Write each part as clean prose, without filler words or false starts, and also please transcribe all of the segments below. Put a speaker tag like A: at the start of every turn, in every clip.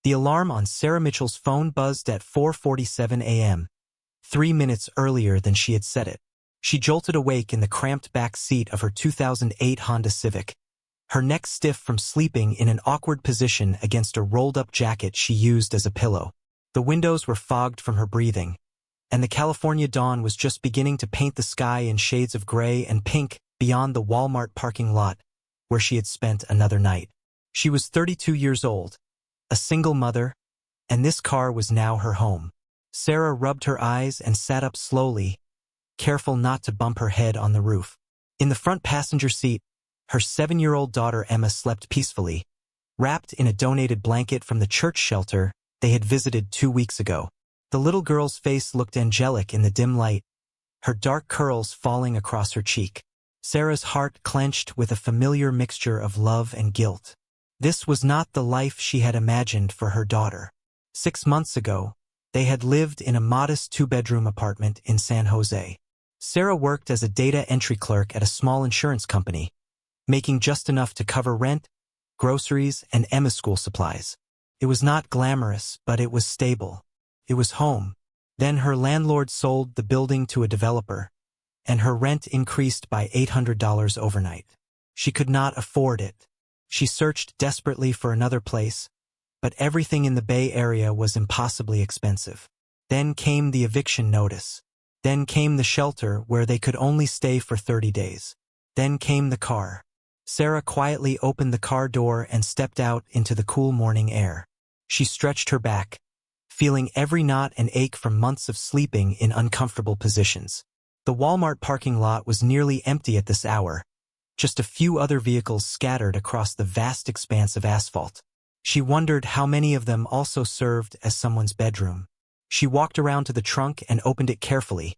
A: The alarm on Sarah Mitchell's phone buzzed at 4:47 a.m., 3 minutes earlier than she had set it. She jolted awake in the cramped back seat of her 2008 Honda Civic, her neck stiff from sleeping in an awkward position against a rolled-up jacket she used as a pillow. The windows were fogged from her breathing, and the California dawn was just beginning to paint the sky in shades of gray and pink beyond the Walmart parking lot where she had spent another night. She was 32 years old, a single mother, and this car was now her home. Sarah rubbed her eyes and sat up slowly, careful not to bump her head on the roof. In the front passenger seat, her 7-year-old daughter Emma slept peacefully, wrapped in a donated blanket from the church shelter they had visited 2 weeks ago. The little girl's face looked angelic in the dim light, her dark curls falling across her cheek. Sarah's heart clenched with a familiar mixture of love and guilt. This was not the life she had imagined for her daughter. 6 months ago, they had lived in a modest 2-bedroom apartment in San Jose. Sarah worked as a data entry clerk at a small insurance company, making just enough to cover rent, groceries, and Emma's school supplies. It was not glamorous, but it was stable. It was home. Then her landlord sold the building to a developer, and her rent increased by $800 overnight. She could not afford it. She searched desperately for another place, but everything in the Bay Area was impossibly expensive. Then came the eviction notice. Then came the shelter where they could only stay for 30 days. Then came the car. Sarah quietly opened the car door and stepped out into the cool morning air. She stretched her back, feeling every knot and ache from months of sleeping in uncomfortable positions. The Walmart parking lot was nearly empty at this hour, just a few other vehicles scattered across the vast expanse of asphalt. She wondered how many of them also served as someone's bedroom. She walked around to the trunk and opened it carefully,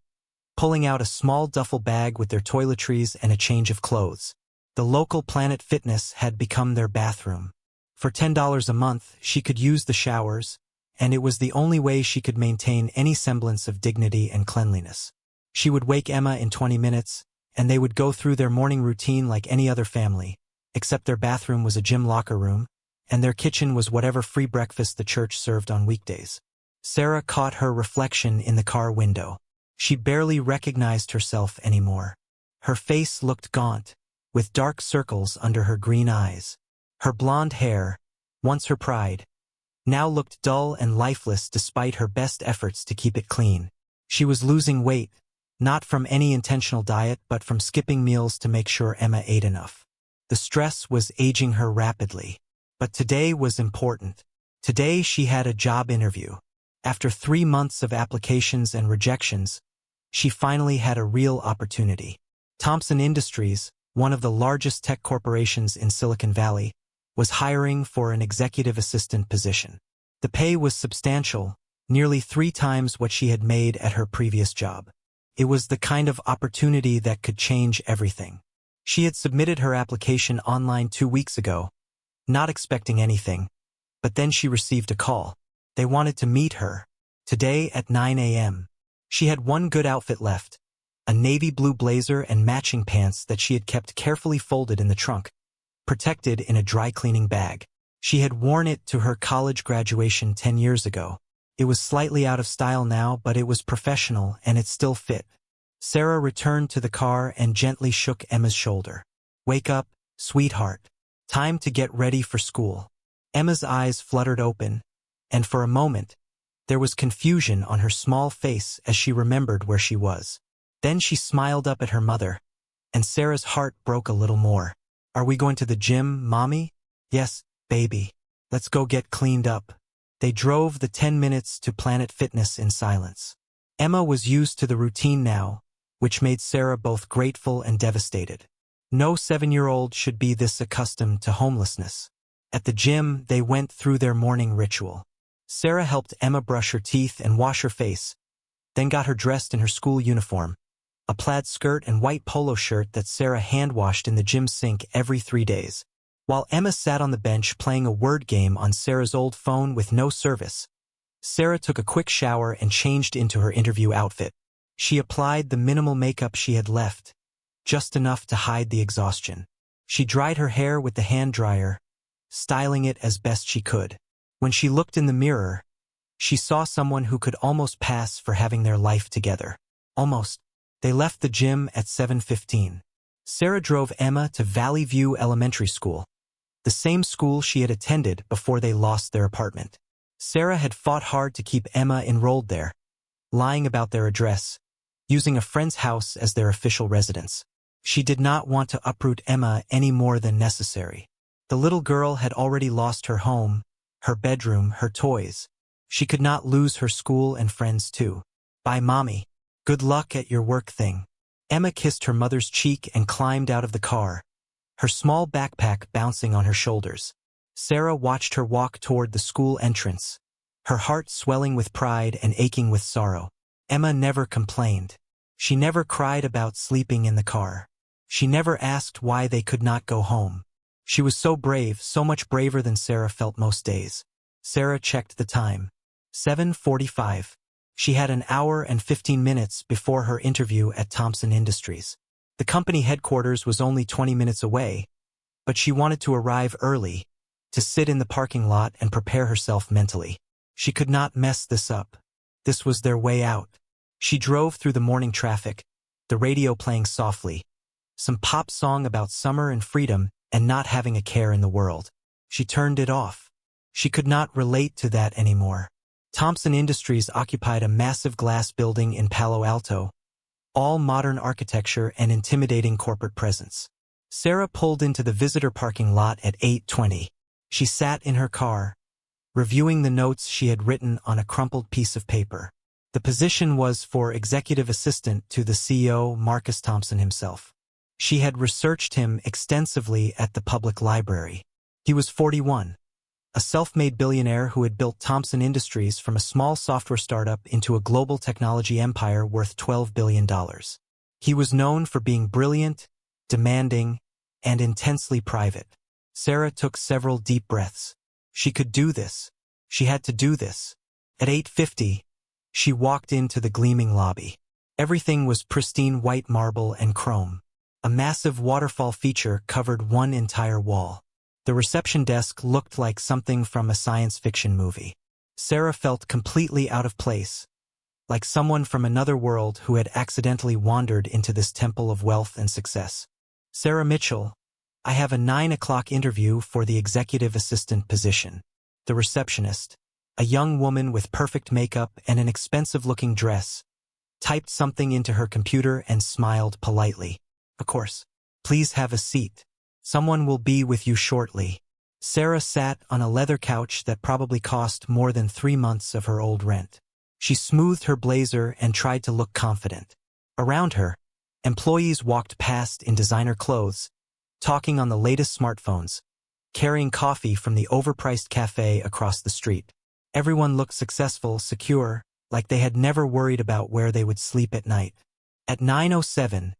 A: pulling out a small duffel bag with their toiletries and a change of clothes. The local Planet Fitness had become their bathroom. For $10 a month, she could use the showers, and it was the only way she could maintain any semblance of dignity and cleanliness. She would wake Emma in 20 minutes, and they would go through their morning routine like any other family, except their bathroom was a gym locker room, and their kitchen was whatever free breakfast the church served on weekdays. Sarah caught her reflection in the car window. She barely recognized herself anymore. Her face looked gaunt, with dark circles under her green eyes. Her blonde hair, once her pride, now looked dull and lifeless despite her best efforts to keep it clean. She was losing weight, not from any intentional diet but from skipping meals to make sure Emma ate enough. The stress was aging her rapidly. But today was important. Today she had a job interview. After 3 months of applications and rejections, she finally had a real opportunity. Thomson Industries, one of the largest tech corporations in Silicon Valley, was hiring for an executive assistant position. The pay was substantial, nearly 3 times what she had made at her previous job. It was the kind of opportunity that could change everything. She had submitted her application online 2 weeks ago, not expecting anything, but then she received a call. They wanted to meet her, today at 9 a.m. She had one good outfit left, a navy blue blazer and matching pants that she had kept carefully folded in the trunk, protected in a dry cleaning bag. She had worn it to her college graduation 10 years ago. It was slightly out of style now, but it was professional and it still fit. Sarah returned to the car and gently shook Emma's shoulder. "Wake up, sweetheart. Time to get ready for school." Emma's eyes fluttered open, and for a moment, there was confusion on her small face as she remembered where she was. Then she smiled up at her mother, and Sarah's heart broke a little more. "Are we going to the gym, Mommy?" "Yes, baby. Let's go get cleaned up." They drove the 10 minutes to Planet Fitness in silence. Emma was used to the routine now, which made Sarah both grateful and devastated. No 7-year-old should be this accustomed to homelessness. At the gym, they went through their morning ritual. Sarah helped Emma brush her teeth and wash her face, then got her dressed in her school uniform, a plaid skirt and white polo shirt that Sarah hand-washed in the gym sink every 3 days. While Emma sat on the bench playing a word game on Sarah's old phone with no service, Sarah took a quick shower and changed into her interview outfit. She applied the minimal makeup she had left, just enough to hide the exhaustion. She dried her hair with the hand dryer, styling it as best she could. When she looked in the mirror, she saw someone who could almost pass for having their life together. Almost. They left the gym at 7:15. Sarah drove Emma to Valley View Elementary School, the same school she had attended before they lost their apartment. Sarah had fought hard to keep Emma enrolled there, lying about their address, using a friend's house as their official residence. She did not want to uproot Emma any more than necessary. The little girl had already lost her home, her bedroom, her toys. She could not lose her school and friends too. Bye, Mommy. Good luck at your work thing. Emma kissed her mother's cheek and climbed out of the car, her small backpack bouncing on her shoulders. Sarah watched her walk toward the school entrance, her heart swelling with pride and aching with sorrow. Emma never complained. She never cried about sleeping in the car. She never asked why they could not go home. She was so brave, so much braver than Sarah felt most days. Sarah checked the time. 7:45. She had an hour and 15 minutes before her interview at Thompson Industries. The company headquarters was only 20 minutes away, but she wanted to arrive early, to sit in the parking lot and prepare herself mentally. She could not mess this up. This was their way out. She drove through the morning traffic, the radio playing softly, some pop song about summer and freedom and not having a care in the world. She turned it off. She could not relate to that anymore. Thompson Industries occupied a massive glass building in Palo Alto, all modern architecture and intimidating corporate presence. Sarah pulled into the visitor parking lot at 8:20. She sat in her car, reviewing the notes she had written on a crumpled piece of paper. The position was for executive assistant to the CEO, Marcus Thompson himself. She had researched him extensively at the public library. He was 41. A self-made billionaire who had built Thompson Industries from a small software startup into a global technology empire worth $12 billion. He was known for being brilliant, demanding, and intensely private. Sarah took several deep breaths. She could do this. She had to do this. At 8:50, she walked into the gleaming lobby. Everything was pristine white marble and chrome. A massive waterfall feature covered one entire wall. The reception desk looked like something from a science fiction movie. Sarah felt completely out of place, like someone from another world who had accidentally wandered into this temple of wealth and success. Sarah Mitchell, I have a 9 o'clock interview for the executive assistant position. The receptionist, a young woman with perfect makeup and an expensive-looking dress, typed something into her computer and smiled politely. Of course. Please have a seat. Someone will be with you shortly. Sarah sat on a leather couch that probably cost more than 3 months of her old rent. She smoothed her blazer and tried to look confident. Around her, employees walked past in designer clothes, talking on the latest smartphones, carrying coffee from the overpriced cafe across the street. Everyone looked successful, secure, like they had never worried about where they would sleep at night. At 9:07,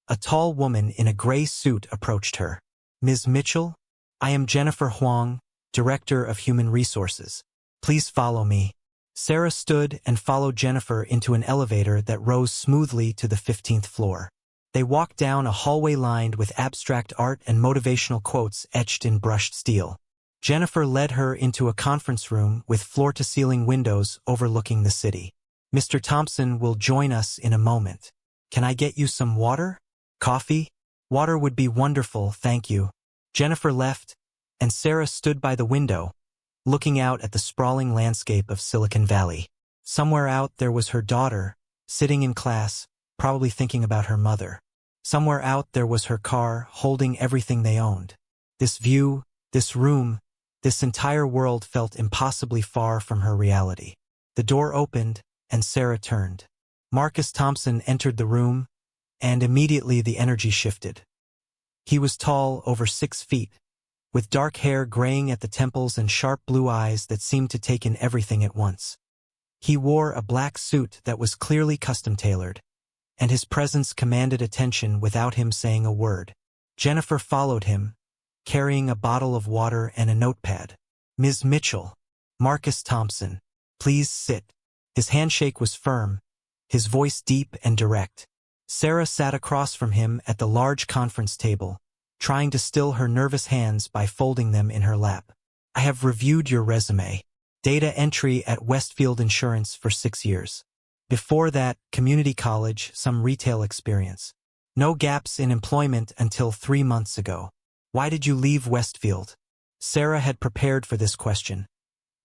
A: a tall woman in a gray suit approached her. Ms. Mitchell, I am Jennifer Huang, Director of Human Resources. Please follow me. Sarah stood and followed Jennifer into an elevator that rose smoothly to the 15th floor. They walked down a hallway lined with abstract art and motivational quotes etched in brushed steel. Jennifer led her into a conference room with floor-to-ceiling windows overlooking the city. Mr. Thompson will join us in a moment. Can I get you some water? Coffee? Water would be wonderful, thank you. Jennifer left, and Sarah stood by the window, looking out at the sprawling landscape of Silicon Valley. Somewhere out there was her daughter, sitting in class, probably thinking about her mother. Somewhere out there was her car, holding everything they owned. This view, this room, this entire world felt impossibly far from her reality. The door opened, and Sarah turned. Marcus Thompson entered the room, and immediately the energy shifted. He was tall, over 6 feet, with dark hair graying at the temples and sharp blue eyes that seemed to take in everything at once. He wore a black suit that was clearly custom-tailored, and his presence commanded attention without him saying a word. Jennifer followed him, carrying a bottle of water and a notepad. Ms. Mitchell, Marcus Thompson, please sit. His handshake was firm, his voice deep and direct. Sarah sat across from him at the large conference table, trying to still her nervous hands by folding them in her lap. I have reviewed your resume. Data entry at Westfield Insurance for 6 years. Before that, community college, some retail experience. No gaps in employment until 3 months ago. Why did you leave Westfield? Sarah had prepared for this question.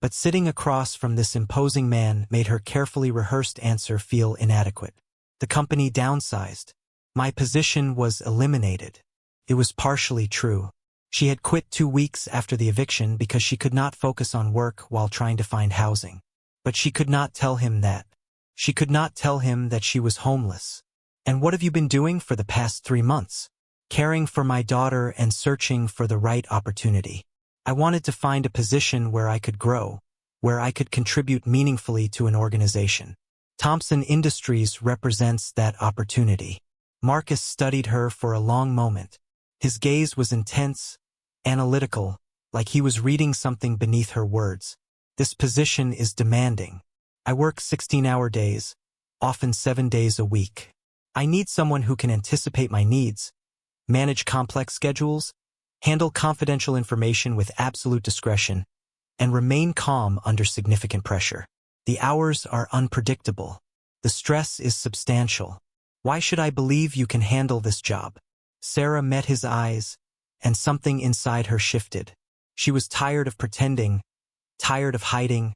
A: But sitting across from this imposing man made her carefully rehearsed answer feel inadequate. The company downsized. My position was eliminated. It was partially true. She had quit 2 weeks after the eviction because she could not focus on work while trying to find housing. But she could not tell him that. She could not tell him that she was homeless. And what have you been doing for the past 3 months? Caring for my daughter and searching for the right opportunity. I wanted to find a position where I could grow, where I could contribute meaningfully to an organization. Thompson Industries represents that opportunity. Marcus studied her for a long moment. His gaze was intense, analytical, like he was reading something beneath her words. This position is demanding. I work 16-hour days, often 7 days a week. I need someone who can anticipate my needs, manage complex schedules, handle confidential information with absolute discretion, and remain calm under significant pressure. The hours are unpredictable. The stress is substantial. Why should I believe you can handle this job? Sarah met his eyes, and something inside her shifted. She was tired of pretending, tired of hiding,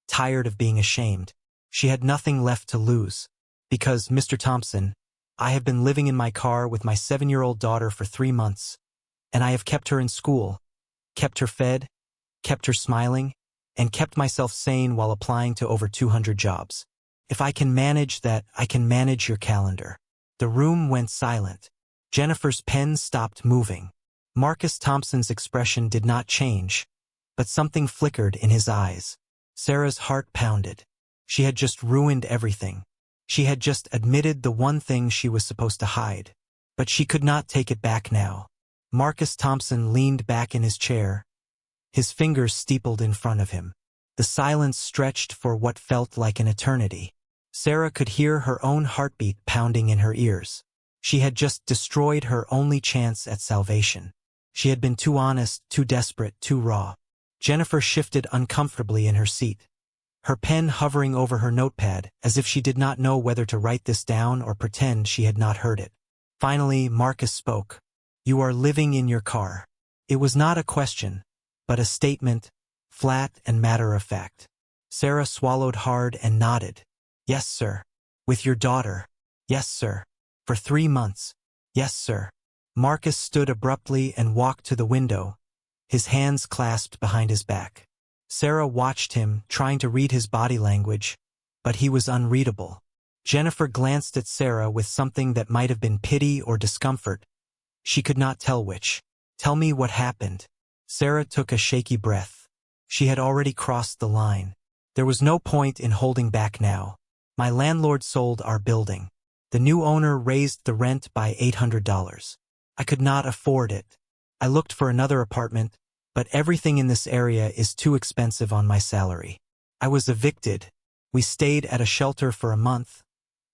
A: tired of being ashamed. She had nothing left to lose. Because, Mr. Thompson, I have been living in my car with my 7-year-old daughter for 3 months, and I have kept her in school, kept her fed, kept her smiling, and kept myself sane while applying to over 200 jobs. If I can manage that, I can manage your calendar. The room went silent. Jennifer's pen stopped moving. Marcus Thompson's expression did not change, but something flickered in his eyes. Sarah's heart pounded. She had just ruined everything. She had just admitted the one thing she was supposed to hide. But she could not take it back now. Marcus Thompson leaned back in his chair, his fingers steepled in front of him. The silence stretched for what felt like an eternity. Sarah could hear her own heartbeat pounding in her ears. She had just destroyed her only chance at salvation. She had been too honest, too desperate, too raw. Jennifer shifted uncomfortably in her seat, her pen hovering over her notepad as if she did not know whether to write this down or pretend she had not heard it. Finally, Marcus spoke. You are living in your car. It was not a question, but a statement, flat and matter-of-fact. Sarah swallowed hard and nodded. Yes, sir. With your daughter. Yes, sir. For 3 months. Yes, sir. Marcus stood abruptly and walked to the window, his hands clasped behind his back. Sarah watched him, trying to read his body language, but he was unreadable. Jennifer glanced at Sarah with something that might have been pity or discomfort. She could not tell which. Tell me what happened. Sarah took a shaky breath. She had already crossed the line. There was no point in holding back now. My landlord sold our building. The new owner raised the rent by $800. I could not afford it. I looked for another apartment, but everything in this area is too expensive on my salary. I was evicted. We stayed at a shelter for a month,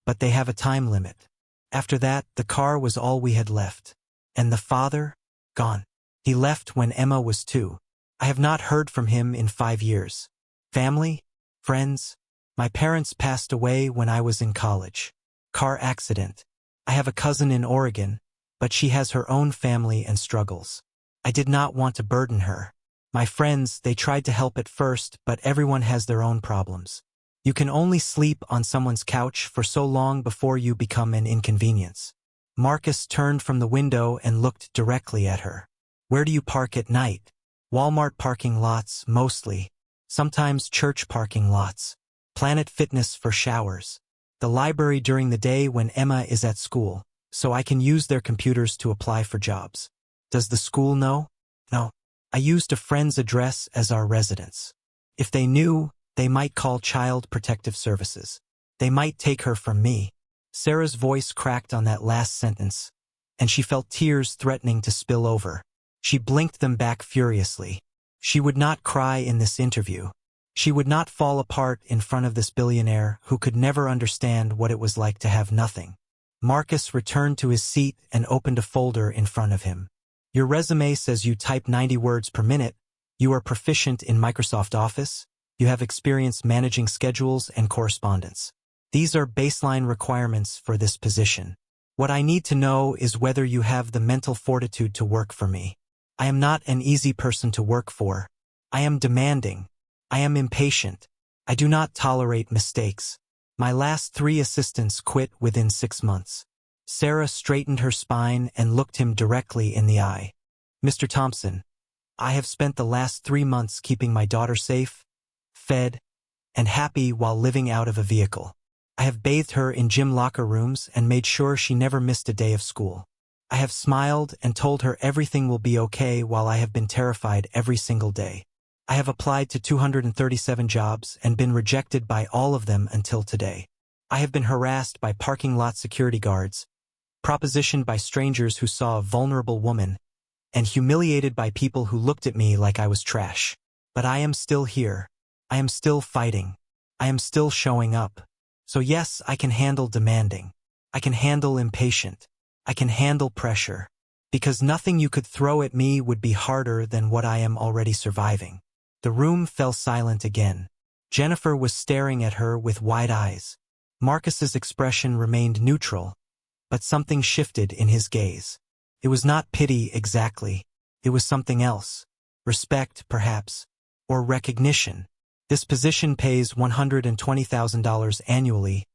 A: but they have a time limit. After that, the car was all we had left. And the father? Gone. He left when Emma was 2. I have not heard from him in 5 years. Family? Friends? My parents passed away when I was in college. Car accident. I have a cousin in Oregon, but she has her own family and struggles. I did not want to burden her. My friends, they tried to help at first, but everyone has their own problems. You can only sleep on someone's couch for so long before you become an inconvenience. Marcus turned from the window and looked directly at her. Where do you park at night? Walmart parking lots, mostly. Sometimes church parking lots. Planet Fitness for showers. The library during the day when Emma is at school, so I can use their computers to apply for jobs. Does the school know? No. I used a friend's address as our residence. If they knew, they might call Child Protective Services. They might take her from me. Sarah's voice cracked on that last sentence, and she felt tears threatening to spill over. She blinked them back furiously. She would not cry in this interview. She would not fall apart in front of this billionaire who could never understand what it was like to have nothing. Marcus returned to his seat and opened a folder in front of him. Your resume says you type 90 words per minute. You are proficient in Microsoft Office. You have experience managing schedules and correspondence. These are baseline requirements for this position. What I need to know is whether you have the mental fortitude to work for me. I am not an easy person to work for. I am demanding. I am impatient. I do not tolerate mistakes. My last 3 assistants quit within 6 months. Sarah straightened her spine and looked him directly in the eye. Mr. Thompson, I have spent the last 3 months keeping my daughter safe, fed, and happy while living out of a vehicle. I have bathed her in gym locker rooms and made sure she never missed a day of school. I have smiled and told her everything will be okay while I have been terrified every single day. I have applied to 237 jobs and been rejected by all of them until today. I have been harassed by parking lot security guards, propositioned by strangers who saw a vulnerable woman, and humiliated by people who looked at me like I was trash. But I am still here. I am still fighting. I am still showing up. So yes, I can handle demanding. I can handle impatient. I can handle pressure. Because nothing you could throw at me would be harder than what I am already surviving. The room fell silent again. Jennifer was staring at her with wide eyes. Marcus's expression remained neutral, but something shifted in his gaze. It was not pity exactly. It was something else. Respect, perhaps. Or recognition. This position pays $120,000 annually,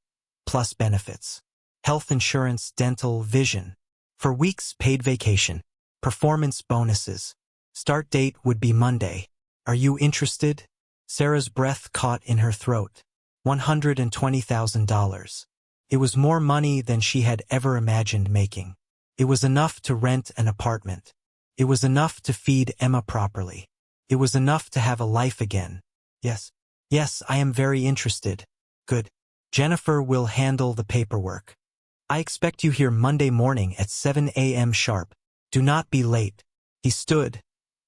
A: plus benefits. Health insurance, dental, vision. For weeks, paid vacation. Performance bonuses. Start date would be Monday. Are you interested? Sarah's breath caught in her throat. $120,000. It was more money than she had ever imagined making. It was enough to rent an apartment. It was enough to feed Emma properly. It was enough to have a life again. Yes, I am very interested. Good. Jennifer will handle the paperwork. I expect you here Monday morning at 7 a.m. sharp. Do not be late. He stood,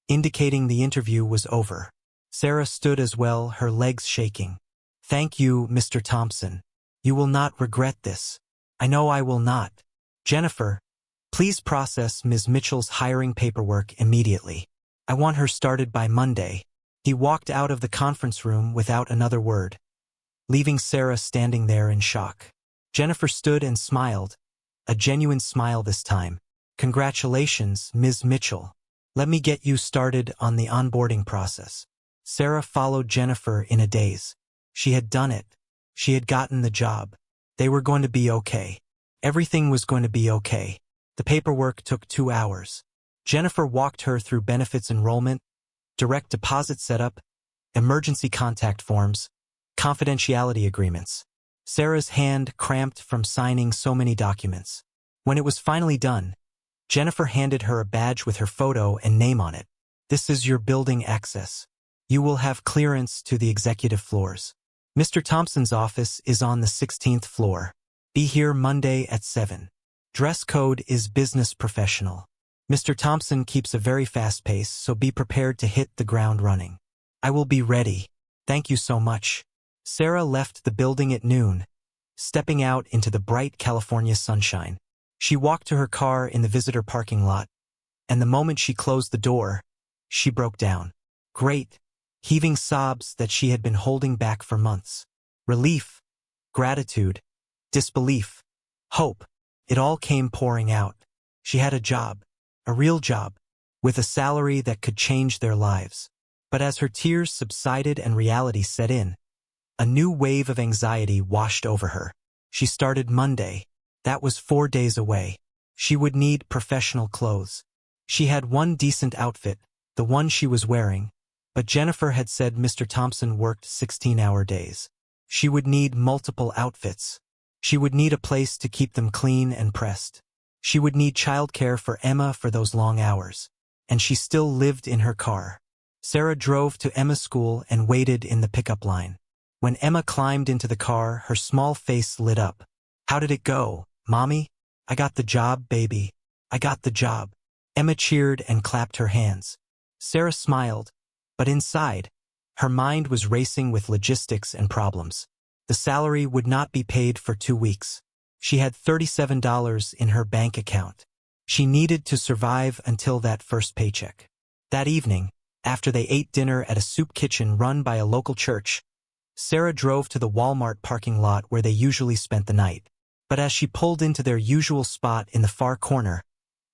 A: indicating the interview was over. Sarah stood as well, her legs shaking. Thank you, Mr. Thompson. You will not regret this. I know I will not. Jennifer, please process Ms. Mitchell's hiring paperwork immediately. I want her started by Monday. He walked out of the conference room without another word, leaving Sarah standing there in shock. Jennifer stood and smiled, a genuine smile this time. Congratulations, Ms. Mitchell. Let me get you started on the onboarding process. Sarah followed Jennifer in a daze. She had done it. She had gotten the job. They were going to be okay. Everything was going to be okay. The paperwork took 2 hours. Jennifer walked her through benefits enrollment, direct deposit setup, emergency contact forms, confidentiality agreements. Sarah's hand cramped from signing so many documents. When it was finally done, Jennifer handed her a badge with her photo and name on it. This is your building access. You will have clearance to the executive floors. Mr. Thompson's office is on the 16th floor. Be here Monday at 7. Dress code is business professional. Mr. Thompson keeps a very fast pace, so be prepared to hit the ground running. I will be ready. Thank you so much. Sarah left the building at noon, stepping out into the bright California sunshine. She walked to her car in the visitor parking lot, and the moment she closed the door, she broke down. Great, heaving sobs that she had been holding back for months. Relief, gratitude, disbelief, hope. It all came pouring out. She had a job. A real job, with a salary that could change their lives. But as her tears subsided and reality set in, a new wave of anxiety washed over her. She started Monday. That was 4 days away. She would need professional clothes. She had one decent outfit, the one she was wearing, but Jennifer had said Mr. Thompson worked 16-hour days. She would need multiple outfits. She would need a place to keep them clean and pressed. She would need childcare for Emma for those long hours. And she still lived in her car. Sarah drove to Emma's school and waited in the pickup line. When Emma climbed into the car, her small face lit up. How did it go, Mommy? I got the job, baby. I got the job. Emma cheered and clapped her hands. Sarah smiled, but inside, her mind was racing with logistics and problems. The salary would not be paid for 2 weeks. She had $37 in her bank account. She needed to survive until that first paycheck. That evening, After they ate dinner at a soup kitchen run by a local church, Sarah drove to the Walmart parking lot where they usually spent the night. But as she pulled into their usual spot in the far corner,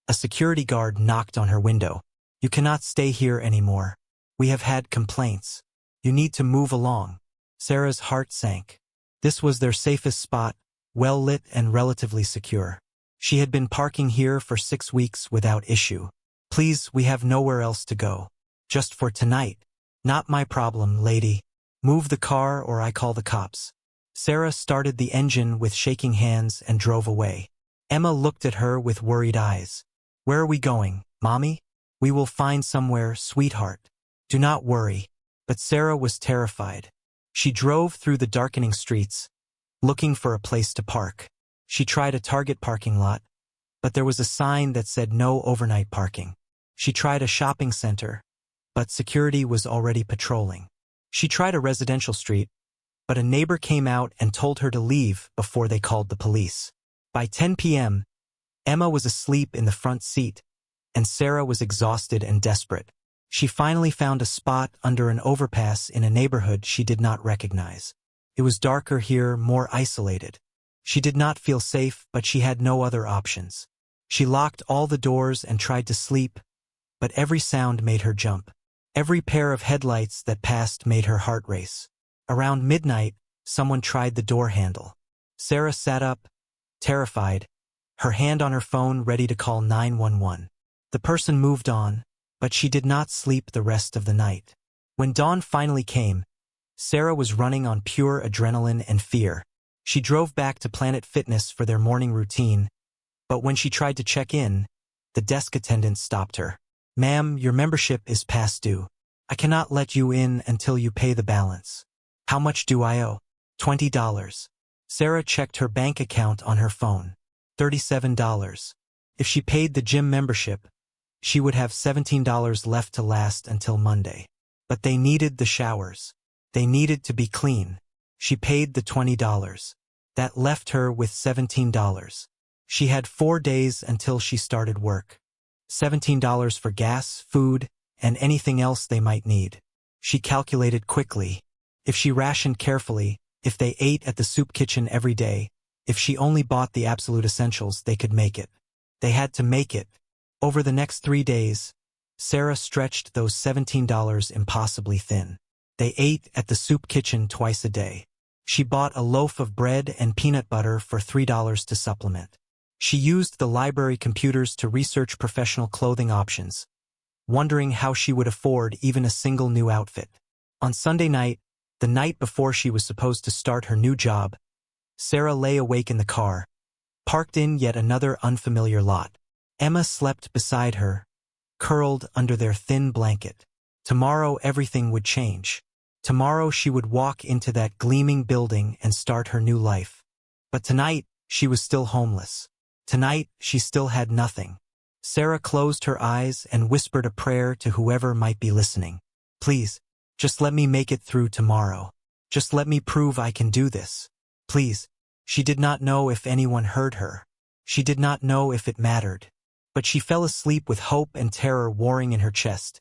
A: a security guard knocked on her window. "You cannot stay here anymore. We have had complaints. You need to move along." Sarah's heart sank. This was their safest spot, well lit and relatively secure. She had been parking here for 6 weeks without issue. "Please, we have nowhere else to go. Just for tonight." "Not my problem, lady. Move the car or I call the cops." Sarah started the engine with shaking hands and drove away. Emma looked at her with worried eyes. "Where are we going, Mommy?" "We will find somewhere, sweetheart. Do not worry." But Sarah was terrified. She drove through the darkening streets, looking for a place to park. She tried a Target parking lot, but there was a sign that said no overnight parking. She tried a shopping center, but security was already patrolling. She tried a residential street, but a neighbor came out and told her to leave before they called the police. By 10 p.m., Emma was asleep in the front seat, and Sarah was exhausted and desperate. She finally found a spot under an overpass in a neighborhood she did not recognize. It was darker here, more isolated. She did not feel safe, but she had no other options. She locked all the doors and tried to sleep, but every sound made her jump. Every pair of headlights that passed made her heart race. Around midnight, someone tried the door handle. Sarah sat up, terrified, her hand on her phone ready to call 911. The person moved on, but she did not sleep the rest of the night. When dawn finally came, Sarah was running on pure adrenaline and fear. She drove back to Planet Fitness for their morning routine, but when she tried to check in, the desk attendant stopped her. "Ma'am, your membership is past due. I cannot let you in until you pay the balance." "How much do I owe?" $20. Sarah checked her bank account on her phone. $37. If she paid the gym membership, she would have $17 left to last until Monday. But they needed the showers. They needed to be clean. She paid the $20. That left her with $17. She had 4 days until she started work. $17 for gas, food, and anything else they might need. She calculated quickly. If she rationed carefully, if they ate at the soup kitchen every day, if she only bought the absolute essentials, they could make it. They had to make it. Over the next 3 days, Sarah stretched those $17 impossibly thin. They ate at the soup kitchen twice a day. She bought a loaf of bread and peanut butter for $3 to supplement. She used the library computers to research professional clothing options, wondering how she would afford even a single new outfit. On Sunday night, the night before she was supposed to start her new job, Sarah lay awake in the car, parked in yet another unfamiliar lot. Emma slept beside her, curled under their thin blanket. Tomorrow everything would change. Tomorrow she would walk into that gleaming building and start her new life. But tonight, she was still homeless. Tonight, she still had nothing. Sarah closed her eyes and whispered a prayer to whoever might be listening. "Please, just let me make it through tomorrow. Just let me prove I can do this. Please." She did not know if anyone heard her. She did not know if it mattered. But she fell asleep with hope and terror warring in her chest,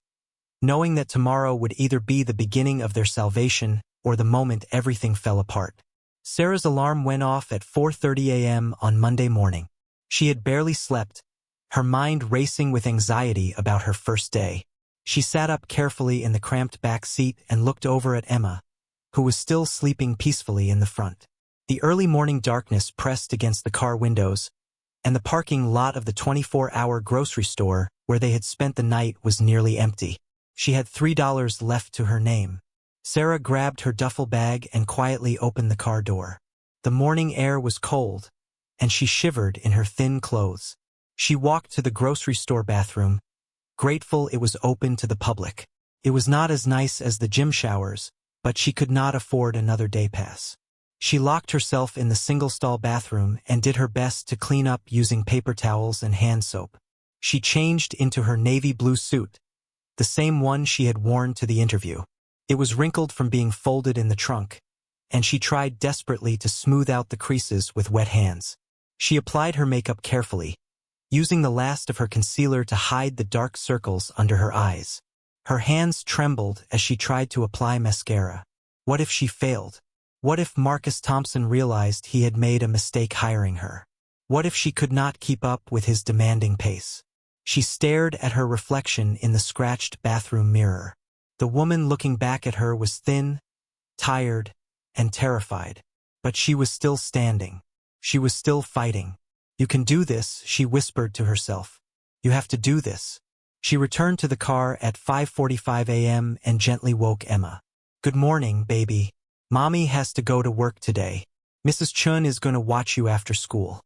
A: knowing that tomorrow would either be the beginning of their salvation or the moment everything fell apart. Sarah's alarm went off at 4:30 a.m. on Monday morning. She had barely slept, her mind racing with anxiety about her first day. She sat up carefully in the cramped back seat and looked over at Emma, who was still sleeping peacefully in the front. The early morning darkness pressed against the car windows, and the parking lot of the 24-hour grocery store where they had spent the night was nearly empty. She had $3 left to her name. Sarah grabbed her duffel bag and quietly opened the car door. The morning air was cold, and she shivered in her thin clothes. She walked to the grocery store bathroom, grateful it was open to the public. It was not as nice as the gym showers, but she could not afford another day pass. She locked herself in the single-stall bathroom and did her best to clean up using paper towels and hand soap. She changed into her navy blue suit, the same one she had worn to the interview. It was wrinkled from being folded in the trunk, and she tried desperately to smooth out the creases with wet hands. She applied her makeup carefully, using the last of her concealer to hide the dark circles under her eyes. Her hands trembled as she tried to apply mascara. What if she failed? What if Marcus Thompson realized he had made a mistake hiring her? What if she could not keep up with his demanding pace? She stared at her reflection in the scratched bathroom mirror. The woman looking back at her was thin, tired, and terrified. But she was still standing. She was still fighting. "You can do this," she whispered to herself. "You have to do this." She returned to the car at 5:45 a.m. and gently woke Emma. "Good morning, baby. Mommy has to go to work today. Mrs. Chun is going to watch you after school.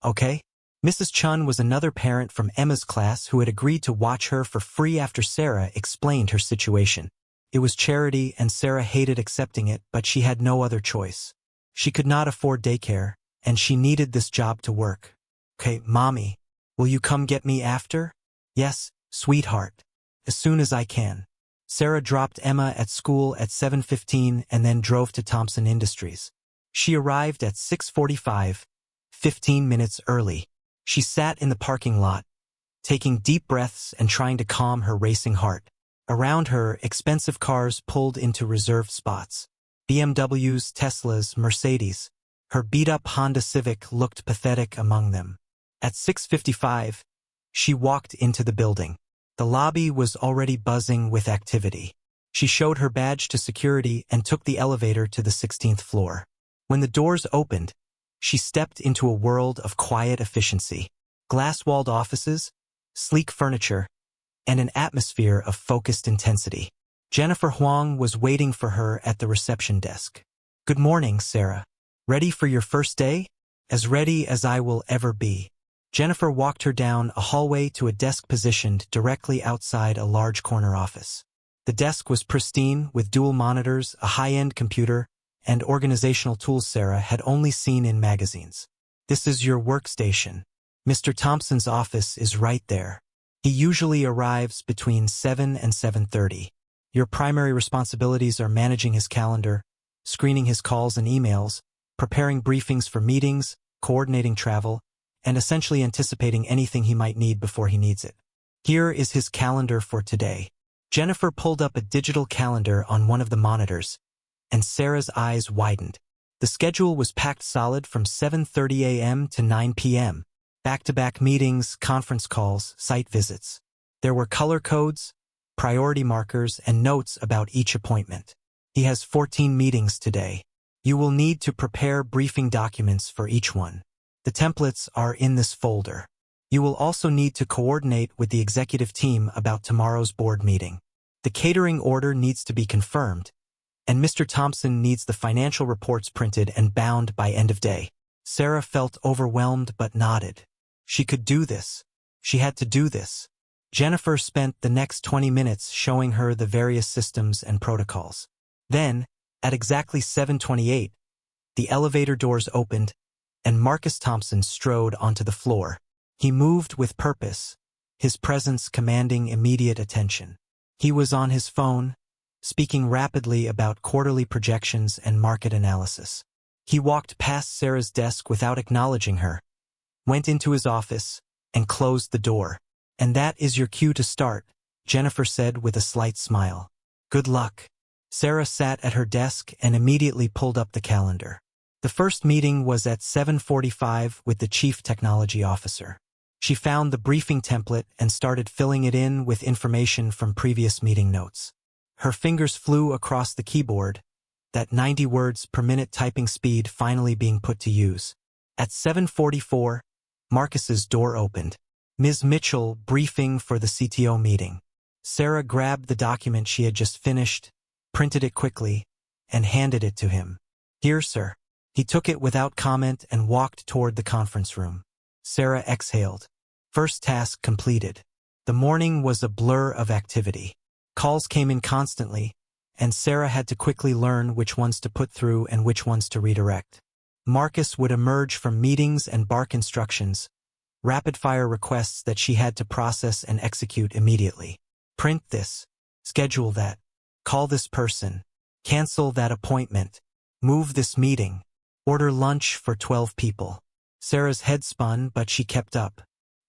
A: Okay?" Mrs. Chun was another parent from Emma's class who had agreed to watch her for free after Sarah explained her situation. It was charity and Sarah hated accepting it, but she had no other choice. She could not afford daycare, and she needed this job to work. "Okay, Mommy, will you come get me after?" "Yes, sweetheart. As soon as I can." Sarah dropped Emma at school at 7:15 and then drove to Thompson Industries. She arrived at 6:45, 15 minutes early. She sat in the parking lot, taking deep breaths and trying to calm her racing heart. Around her, expensive cars pulled into reserved spots. BMWs, Teslas, Mercedes. Her beat-up Honda Civic looked pathetic among them. At 6:55, she walked into the building. The lobby was already buzzing with activity. She showed her badge to security and took the elevator to the 16th floor. When the doors opened, she stepped into a world of quiet efficiency. Glass-walled offices, sleek furniture, and an atmosphere of focused intensity. Jennifer Huang was waiting for her at the reception desk. "Good morning, Sarah. Ready for your first day?" "As ready as I will ever be." Jennifer walked her down a hallway to a desk positioned directly outside a large corner office. The desk was pristine, with dual monitors, a high-end computer, and organizational tools Sarah had only seen in magazines. "This is your workstation. Mr. Thompson's office is right there. He usually arrives between 7 and 7:30. Your primary responsibilities are managing his calendar, screening his calls and emails, preparing briefings for meetings, coordinating travel, and essentially anticipating anything he might need before he needs it. Here is his calendar for today." Jennifer pulled up a digital calendar on one of the monitors, and Sarah's eyes widened. The schedule was packed solid from 7:30 a.m. to 9 p.m. Back-to-back meetings, conference calls, site visits. There were color codes, priority markers, and notes about each appointment. "He has 14 meetings today. You will need to prepare briefing documents for each one. The templates are in this folder. You will also need to coordinate with the executive team about tomorrow's board meeting. The catering order needs to be confirmed, and Mr. Thompson needs the financial reports printed and bound by end of day." Sarah felt overwhelmed but nodded. She could do this. She had to do this. Jennifer spent the next 20 minutes showing her the various systems and protocols. Then, at exactly 7:28, the elevator doors opened, and Marcus Thompson strode onto the floor. He moved with purpose, his presence commanding immediate attention. He was on his phone, speaking rapidly about quarterly projections and market analysis. He walked past Sarah's desk without acknowledging her, went into his office, and closed the door. "And that is your cue to start," Jennifer said with a slight smile. "Good luck." Sarah sat at her desk and immediately pulled up the calendar. The first meeting was at 7:45 with the Chief Technology Officer. She found the briefing template and started filling it in with information from previous meeting notes. Her fingers flew across the keyboard, that 90 words per minute typing speed finally being put to use. At 7:44, Marcus's door opened. "Ms. Mitchell, briefing for the CTO meeting." Sarah grabbed the document she had just finished, printed it quickly, and handed it to him. "Here, sir." He took it without comment and walked toward the conference room. Sarah exhaled. First task completed. The morning was a blur of activity. Calls came in constantly, and Sarah had to quickly learn which ones to put through and which ones to redirect. Marcus would emerge from meetings and bark instructions, rapid-fire requests that she had to process and execute immediately. "Print this. Schedule that. Call this person. Cancel that appointment. Move this meeting. Order lunch for 12 people. Sarah's head spun, but she kept up.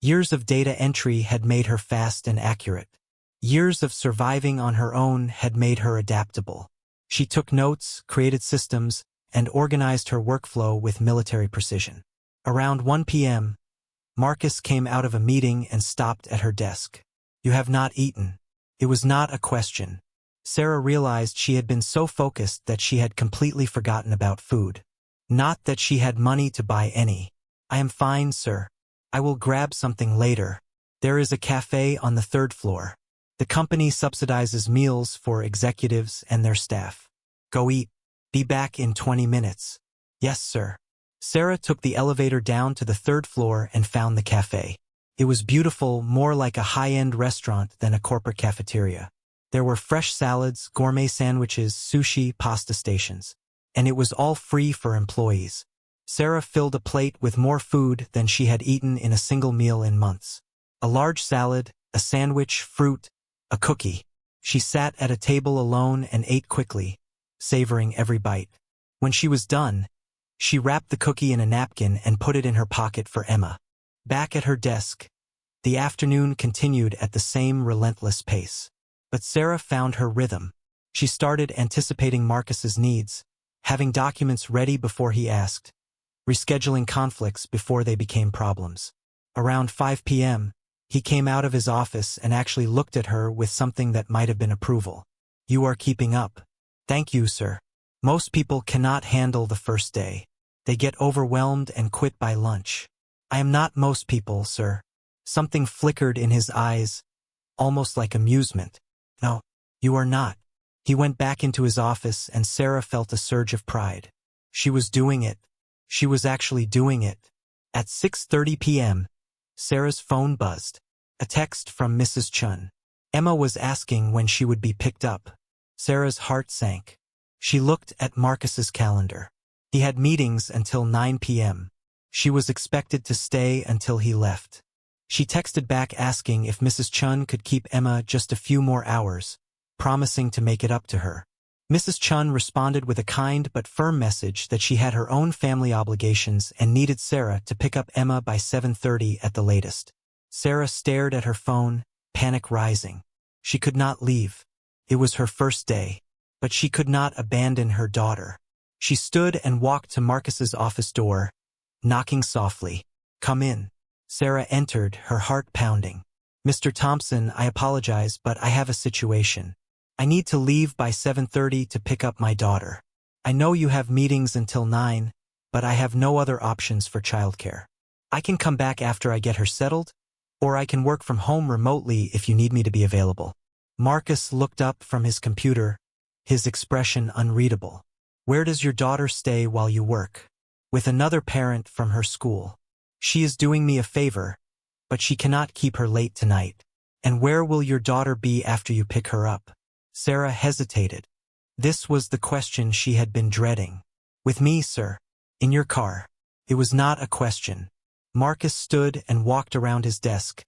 A: Years of data entry had made her fast and accurate. Years of surviving on her own had made her adaptable. She took notes, created systems, and organized her workflow with military precision. Around 1 p.m., Marcus came out of a meeting and stopped at her desk. "You have not eaten." It was not a question. Sarah realized she had been so focused that she had completely forgotten about food. Not that she had money to buy any. "I am fine, sir. I will grab something later. There is a cafe on the 3rd floor. The company subsidizes meals for executives and their staff. Go eat. Be back in 20 minutes. "Yes, sir." Sarah took the elevator down to the 3rd floor and found the cafe. It was beautiful, more like a high-end restaurant than a corporate cafeteria. There were fresh salads, gourmet sandwiches, sushi, pasta stations. And it was all free for employees. Sarah filled a plate with more food than she had eaten in a single meal in months. A large salad, a sandwich, fruit, a cookie. She sat at a table alone and ate quickly, savoring every bite. When she was done, she wrapped the cookie in a napkin and put it in her pocket for Emma. Back at her desk, the afternoon continued at the same relentless pace. But Sarah found her rhythm. She started anticipating Marcus's needs, having documents ready before he asked, rescheduling conflicts before they became problems. Around 5 p.m., he came out of his office and actually looked at her with something that might have been approval. "You are keeping up." "Thank you, sir. Most people cannot handle the first day. They get overwhelmed and quit by lunch." "I am not most people, sir." Something flickered in his eyes, almost like amusement. "No, you are not." He went back into his office and Sarah felt a surge of pride. She was doing it. She was actually doing it. At 6:30 p.m., Sarah's phone buzzed. A text from Mrs. Chun. Emma was asking when she would be picked up. Sarah's heart sank. She looked at Marcus's calendar. He had meetings until 9 p.m. She was expected to stay until he left. She texted back asking if Mrs. Chun could keep Emma just a few more hours, promising to make it up to her. Mrs. Chun responded with a kind but firm message that she had her own family obligations and needed Sarah to pick up Emma by 7:30 at the latest. Sarah stared at her phone, panic rising. She could not leave. It was her first day, but she could not abandon her daughter. She stood and walked to Marcus's office door, knocking softly. "Come in." Sarah entered, her heart pounding. "Mr. Thompson, I apologize, but I have a situation. I need to leave by 7:30 to pick up my daughter. I know you have meetings until 9, but I have no other options for childcare. I can come back after I get her settled, or I can work from home remotely if you need me to be available." Marcus looked up from his computer, his expression unreadable. "Where does your daughter stay while you work?" "With another parent from her school. She is doing me a favor, but she cannot keep her late tonight." "And where will your daughter be after you pick her up?" Sarah hesitated. This was the question she had been dreading. "With me, sir. In your car." It was not a question. Marcus stood and walked around his desk,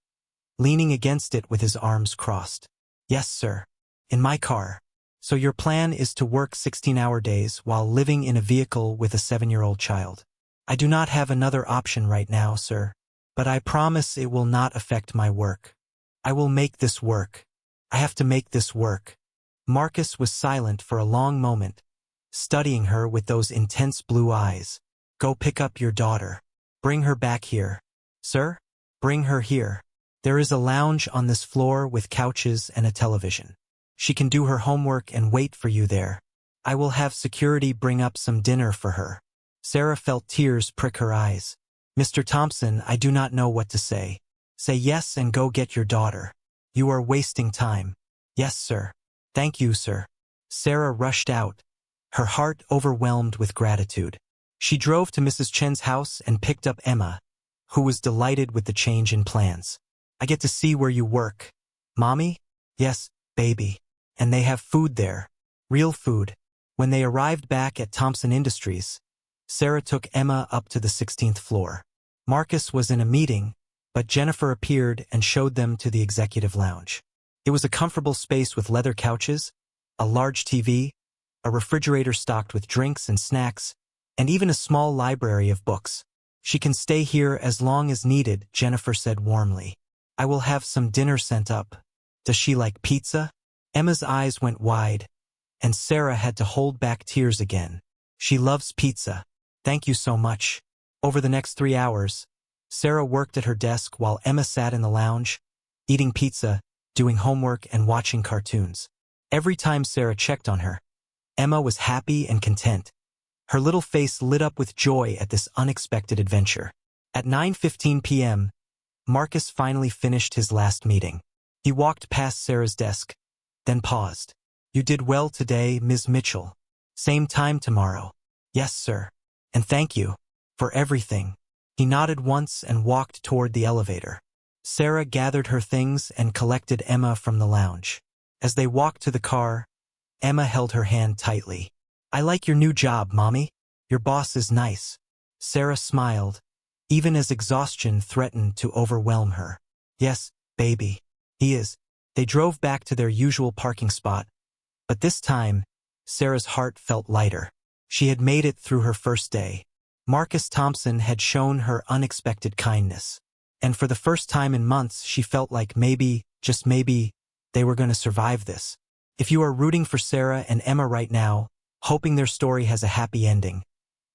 A: leaning against it with his arms crossed. "Yes, sir. In my car. So your plan is to work 16-hour days while living in a vehicle with a 7-year-old child." "I do not have another option right now, sir. But I promise it will not affect my work. I will make this work. I have to make this work." Marcus was silent for a long moment, studying her with those intense blue eyes. "Go pick up your daughter. Bring her back here." "Sir?" "Bring her here. There is a lounge on this floor with couches and a television. She can do her homework and wait for you there. I will have security bring up some dinner for her." Sarah felt tears prick her eyes. "Mr. Thompson, I do not know what to say." "Say yes and go get your daughter. You are wasting time." "Yes, sir." "Thank you, sir." Sarah rushed out, her heart overwhelmed with gratitude. She drove to Mrs. Chen's house and picked up Emma, who was delighted with the change in plans. "I get to see where you work." "Mommy?" "Yes, baby. And they have food there. Real food." When they arrived back at Thompson Industries, Sarah took Emma up to the 16th floor. Marcus was in a meeting, but Jennifer appeared and showed them to the executive lounge. It was a comfortable space with leather couches, a large TV, a refrigerator stocked with drinks and snacks, and even a small library of books. "She can stay here as long as needed," Jennifer said warmly. "I will have some dinner sent up." Does she like pizza? Emma's eyes went wide, and Sarah had to hold back tears again. She loves pizza. Thank you so much. Over the next 3 hours, Sarah worked at her desk while Emma sat in the lounge, eating pizza, doing homework, and watching cartoons. Every time Sarah checked on her, Emma was happy and content. Her little face lit up with joy at this unexpected adventure. At 9:15 p.m., Marcus finally finished his last meeting. He walked past Sarah's desk, then paused. You did well today, Ms. Mitchell. Same time tomorrow. Yes, sir. And thank you for everything. He nodded once and walked toward the elevator. Sarah gathered her things and collected Emma from the lounge. As they walked to the car, Emma held her hand tightly. I like your new job, Mommy. Your boss is nice. Sarah smiled, even as exhaustion threatened to overwhelm her. Yes, baby. He is. They drove back to their usual parking spot, but this time, Sarah's heart felt lighter. She had made it through her first day. Marcus Thompson had shown her unexpected kindness, and for the first time in months she felt like maybe, just maybe, they were going to survive this. If you are rooting for Sarah and Emma right now, hoping their story has a happy ending,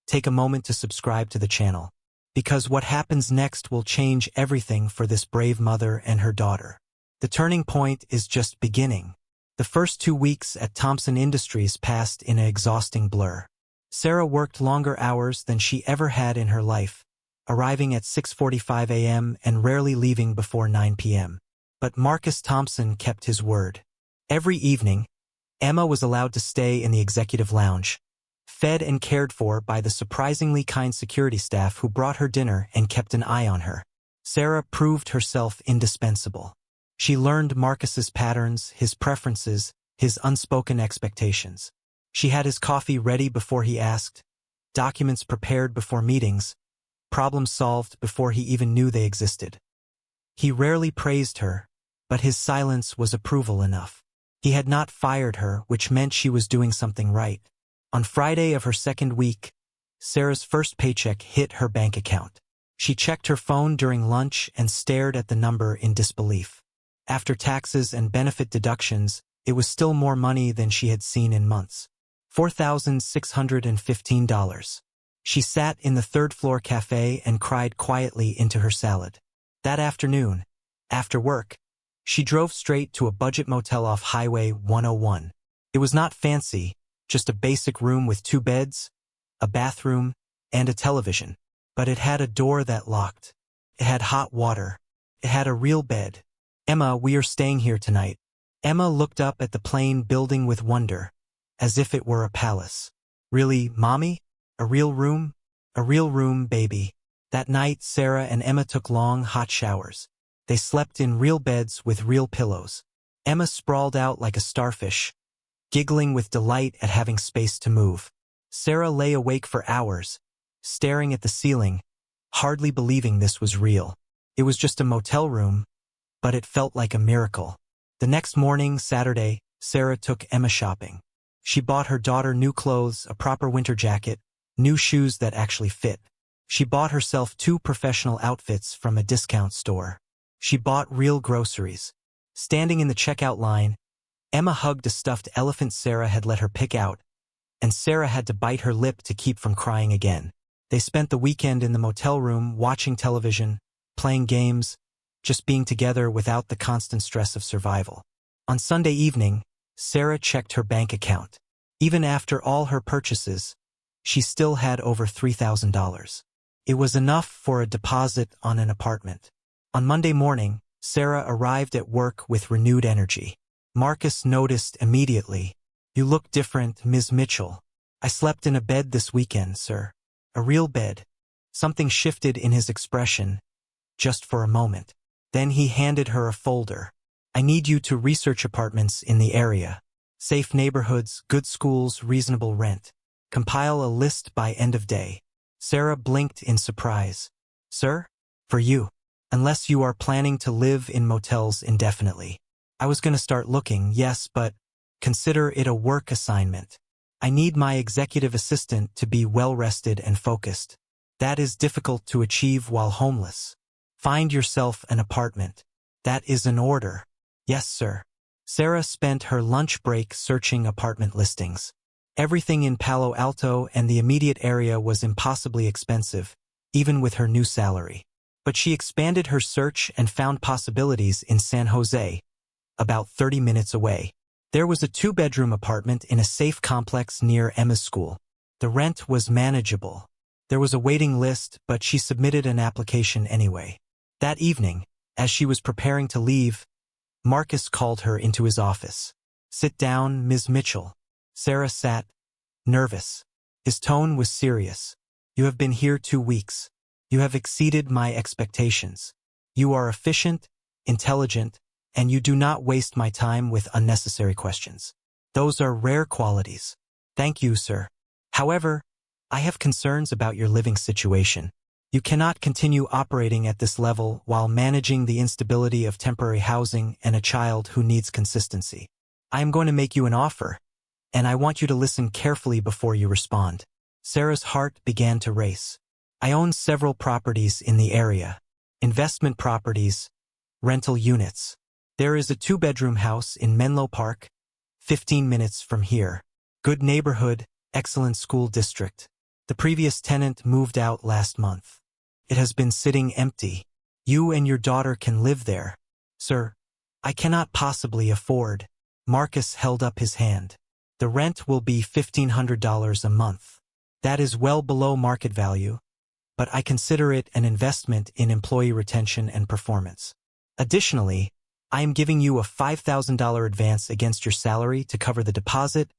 A: take a moment to subscribe to the channel, because what happens next will change everything for this brave mother and her daughter. The turning point is just beginning. The first 2 weeks at Thompson Industries passed in an exhausting blur. Sarah worked longer hours than she ever had in her life, arriving at 6:45 a.m. and rarely leaving before 9 p.m. But Marcus Thompson kept his word. Every evening, Emma was allowed to stay in the executive lounge, fed and cared for by the surprisingly kind security staff who brought her dinner and kept an eye on her. Sarah proved herself indispensable. She learned Marcus's patterns, his preferences, his unspoken expectations. She had his coffee ready before he asked, documents prepared before meetings, problems solved before he even knew they existed. He rarely praised her, but his silence was approval enough. He had not fired her, which meant she was doing something right. On Friday of her second week, Sarah's first paycheck hit her bank account. She checked her phone during lunch and stared at the number in disbelief. After taxes and benefit deductions, it was still more money than she had seen in months. $4,615. She sat in the third-floor cafe and cried quietly into her salad. That afternoon, after work, she drove straight to a budget motel off Highway 101. It was not fancy, just a basic room with 2 beds, a bathroom, and a television. But it had a door that locked. It had hot water. It had a real bed. Emma, we are staying here tonight. Emma looked up at the plain building with wonder, as if it were a palace. Really, Mommy? A real room? A real room, baby. That night, Sarah and Emma took long, hot showers. They slept in real beds with real pillows. Emma sprawled out like a starfish, giggling with delight at having space to move. Sarah lay awake for hours, staring at the ceiling, hardly believing this was real. It was just a motel room, but it felt like a miracle. The next morning, Saturday, Sarah took Emma shopping. She bought her daughter new clothes, a proper winter jacket, new shoes that actually fit. She bought herself 2 professional outfits from a discount store. She bought real groceries. Standing in the checkout line, Emma hugged a stuffed elephant Sarah had let her pick out, and Sarah had to bite her lip to keep from crying again. They spent the weekend in the motel room, watching television, playing games, just being together without the constant stress of survival. On Sunday evening, Sarah checked her bank account. Even after all her purchases, she still had over $3,000. It was enough for a deposit on an apartment. On Monday morning, Sarah arrived at work with renewed energy. Marcus noticed immediately. You look different, Ms. Mitchell. I slept in a bed this weekend, sir. A real bed. Something shifted in his expression, just for a moment. Then he handed her a folder. I need you to research apartments in the area. Safe neighborhoods, good schools, reasonable rent. Compile a list by end of day. Sarah blinked in surprise. Sir? For you. Unless you are planning to live in motels indefinitely. I was going to start looking, yes, but consider it a work assignment. I need my executive assistant to be well-rested and focused. That is difficult to achieve while homeless. Find yourself an apartment. That is an order. Yes, sir. Sarah spent her lunch break searching apartment listings. Everything in Palo Alto and the immediate area was impossibly expensive, even with her new salary. But she expanded her search and found possibilities in San Jose, about 30 minutes away. There was a 2-bedroom apartment in a safe complex near Emma's school. The rent was manageable. There was a waiting list, but she submitted an application anyway. That evening, as she was preparing to leave, Marcus called her into his office. "Sit down, Ms. Mitchell." Sarah sat, nervous. His tone was serious. "You have been here 2 weeks. You have exceeded my expectations. You are efficient, intelligent, and you do not waste my time with unnecessary questions. Those are rare qualities. Thank you, sir. However, I have concerns about your living situation. You cannot continue operating at this level while managing the instability of temporary housing and a child who needs consistency. I am going to make you an offer, and I want you to listen carefully before you respond." Sarah's heart began to race. "I own several properties in the area. Investment properties, rental units. There is a 2-bedroom house in Menlo Park, 15 minutes from here. Good neighborhood, excellent school district. The previous tenant moved out last month. It has been sitting empty. You and your daughter can live there." "Sir, I cannot possibly afford." Marcus held up his hand. "The rent will be $1,500 a month. That is well below market value, but I consider it an investment in employee retention and performance. Additionally, I am giving you a $5,000 advance against your salary to cover the deposit,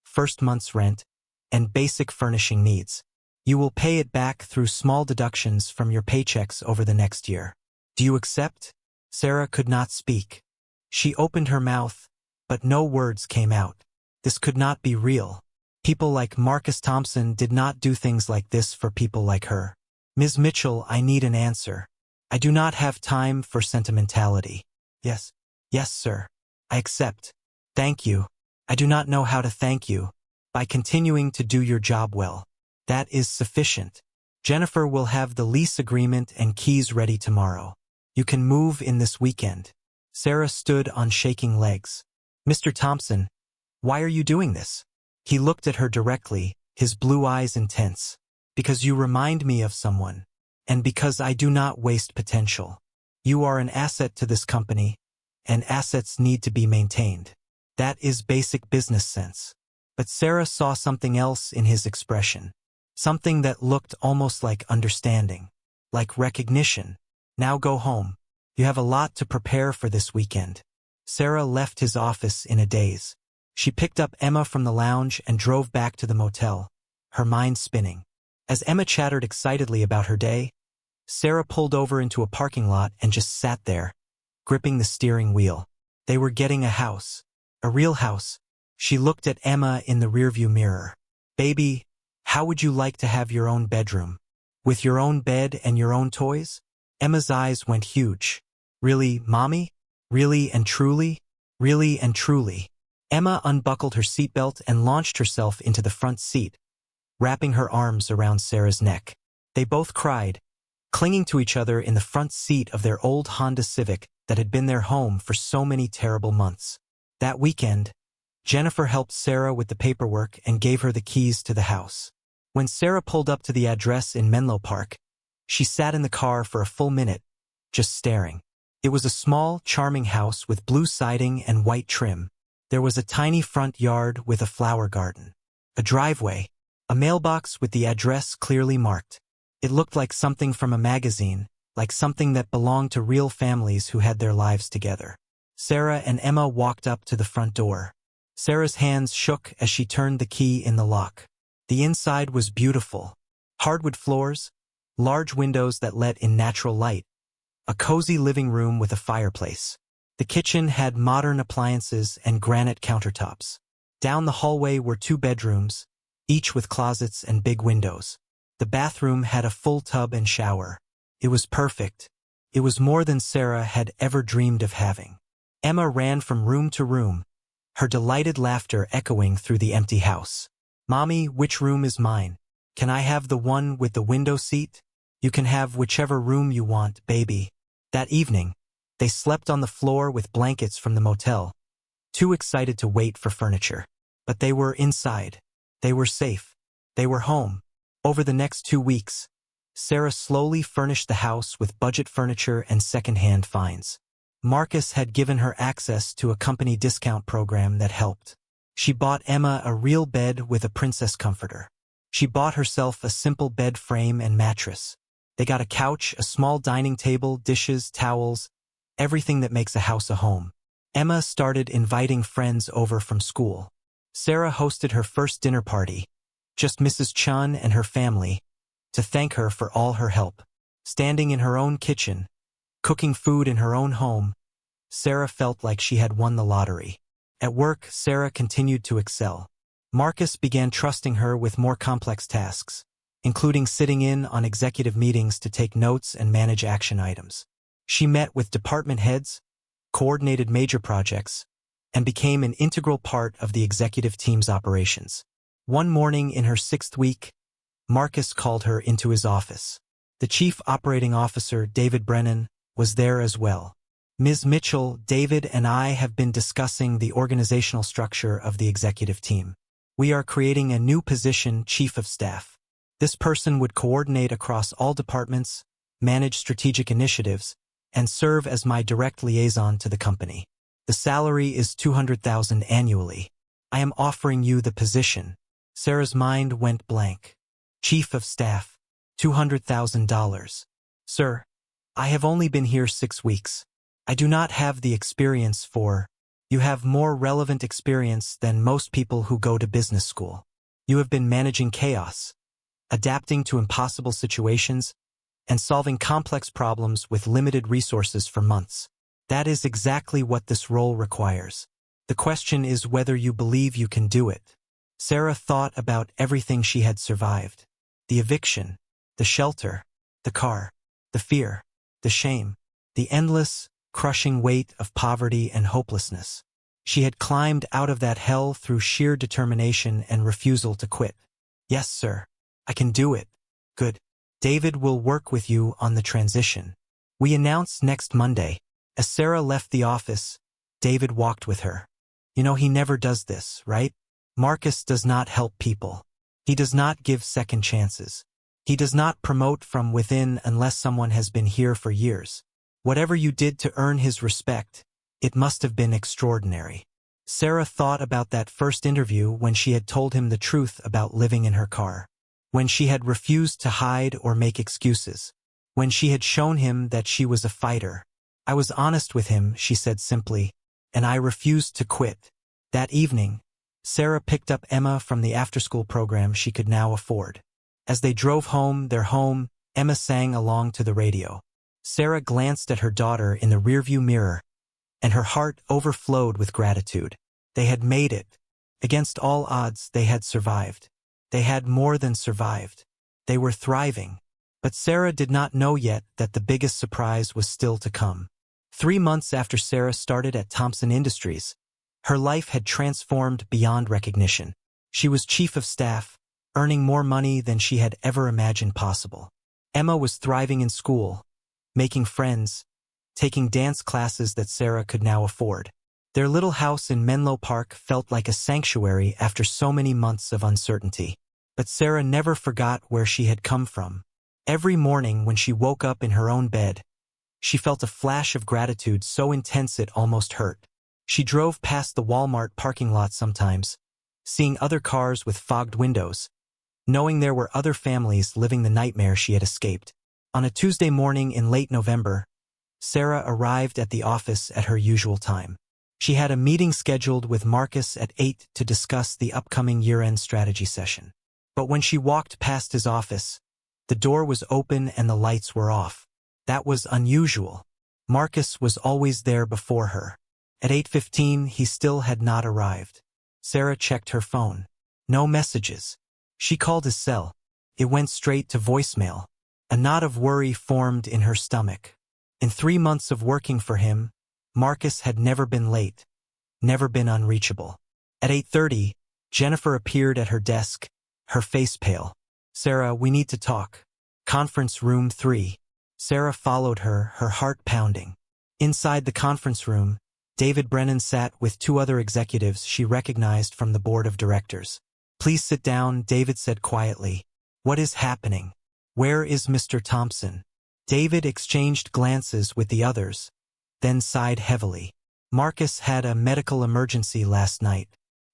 A: first month's rent, and basic furnishing needs. You will pay it back through small deductions from your paychecks over the next year. Do you accept?" Sarah could not speak. She opened her mouth, but no words came out. This could not be real. People like Marcus Thompson did not do things like this for people like her. "Ms. Mitchell, I need an answer. I do not have time for sentimentality." "Yes, yes, sir. I accept. Thank you. I do not know how to thank you. By continuing to do your job well. That is sufficient. Jennifer will have the lease agreement and keys ready tomorrow. You can move in this weekend." Sarah stood on shaking legs. "Mr. Thompson, why are you doing this?" He looked at her directly, his blue eyes intense. "Because you remind me of someone, and because I do not waste potential. You are an asset to this company, and assets need to be maintained. That is basic business sense." But Sarah saw something else in his expression. Something that looked almost like understanding, like recognition. "Now go home. You have a lot to prepare for this weekend." Sarah left his office in a daze. She picked up Emma from the lounge and drove back to the motel, her mind spinning. As Emma chattered excitedly about her day, Sarah pulled over into a parking lot and just sat there, gripping the steering wheel. They were getting a house. A real house. She looked at Emma in the rearview mirror. "Baby, how would you like to have your own bedroom? With your own bed and your own toys?" Emma's eyes went huge. "Really, Mommy? Really and truly? Really and truly?" Emma unbuckled her seatbelt and launched herself into the front seat, wrapping her arms around Sarah's neck. They both cried, clinging to each other in the front seat of their old Honda Civic that had been their home for so many terrible months. That weekend, Jennifer helped Sarah with the paperwork and gave her the keys to the house. When Sarah pulled up to the address in Menlo Park, she sat in the car for a full minute, just staring. It was a small, charming house with blue siding and white trim. There was a tiny front yard with a flower garden, a driveway, a mailbox with the address clearly marked. It looked like something from a magazine, like something that belonged to real families who had their lives together. Sarah and Emma walked up to the front door. Sarah's hands shook as she turned the key in the lock. The inside was beautiful. Hardwood floors, large windows that let in natural light, a cozy living room with a fireplace. The kitchen had modern appliances and granite countertops. Down the hallway were 2 bedrooms, each with closets and big windows. The bathroom had a full tub and shower. It was perfect. It was more than Sarah had ever dreamed of having. Emma ran from room to room, her delighted laughter echoing through the empty house. "Mommy, which room is mine? Can I have the one with the window seat?" "You can have whichever room you want, baby." That evening, They slept on the floor with blankets from the motel, too excited to wait for furniture. But they were inside. They were safe. They were home. Over the next 2 weeks, Sarah slowly furnished the house with budget furniture and second-hand finds. Marcus had given her access to a company discount program that helped. She bought Emma a real bed with a princess comforter. She bought herself a simple bed frame and mattress. They got a couch, a small dining table, dishes, towels, everything that makes a house a home. Emma started inviting friends over from school. Sarah hosted her first dinner party, just Mrs. Chun and her family, to thank her for all her help. Standing in her own kitchen, cooking food in her own home, Sarah felt like she had won the lottery. At work, Sarah continued to excel. Marcus began trusting her with more complex tasks, including sitting in on executive meetings to take notes and manage action items. She met with department heads, coordinated major projects, and became an integral part of the executive team's operations. One morning in her 6th week, Marcus called her into his office. The chief operating officer, David Brennan, was there as well. Ms. Mitchell, David and I have been discussing the organizational structure of the executive team. We are creating a new position, Chief of Staff. This person would coordinate across all departments, manage strategic initiatives, and serve as my direct liaison to the company. The salary is $200,000 annually. I am offering you the position. Sarah's mind went blank. Chief of Staff, $200,000. Sir, I have only been here 6 weeks. I do not have the experience for. You have more relevant experience than most people who go to business school. You have been managing chaos, adapting to impossible situations, and solving complex problems with limited resources for months. That is exactly what this role requires. The question is whether you believe you can do it. Sarah thought about everything she had survived. The eviction, the shelter, the car, the fear, the shame, the endless, crushing weight of poverty and hopelessness. She had climbed out of that hell through sheer determination and refusal to quit. Yes, sir. I can do it. Good. David will work with you on the transition. We announce next Monday. As Sarah left the office, David walked with her. You know, he never does this, right? Marcus does not help people. He does not give second chances. He does not promote from within unless someone has been here for years. Whatever you did to earn his respect, it must have been extraordinary. Sarah thought about that first interview when she had told him the truth about living in her car. When she had refused to hide or make excuses. When she had shown him that she was a fighter. I was honest with him, she said simply, and I refused to quit. That evening, Sarah picked up Emma from the after-school program she could now afford. As they drove home, their home, Emma sang along to the radio. Sarah glanced at her daughter in the rearview mirror, and her heart overflowed with gratitude. They had made it. Against all odds, they had survived. They had more than survived. They were thriving. But Sarah did not know yet that the biggest surprise was still to come. 3 months after Sarah started at Thompson Industries, her life had transformed beyond recognition. She was chief of staff, earning more money than she had ever imagined possible. Emma was thriving in school, making friends, taking dance classes that Sarah could now afford. Their little house in Menlo Park felt like a sanctuary after so many months of uncertainty. But Sarah never forgot where she had come from. Every morning when she woke up in her own bed, she felt a flash of gratitude so intense it almost hurt. She drove past the Walmart parking lot sometimes, seeing other cars with fogged windows, knowing there were other families living the nightmare she had escaped. On a Tuesday morning in late November, Sarah arrived at the office at her usual time. She had a meeting scheduled with Marcus at 8 to discuss the upcoming year-end strategy session. But when she walked past his office, the door was open and the lights were off. That was unusual. Marcus was always there before her. At 8:15, he still had not arrived. Sarah checked her phone. No messages. She called his cell. It went straight to voicemail. A knot of worry formed in her stomach. In 3 months of working for him, Marcus had never been late, never been unreachable. At 8:30, Jennifer appeared at her desk, her face pale. Sarah, we need to talk. Conference room 3. Sarah followed her, her heart pounding. Inside the conference room, David Brennan sat with two other executives she recognized from the board of directors. "Please sit down," David said quietly. "What is happening? Where is Mr. Thompson?" David exchanged glances with the others, then sighed heavily. "Marcus had a medical emergency last night.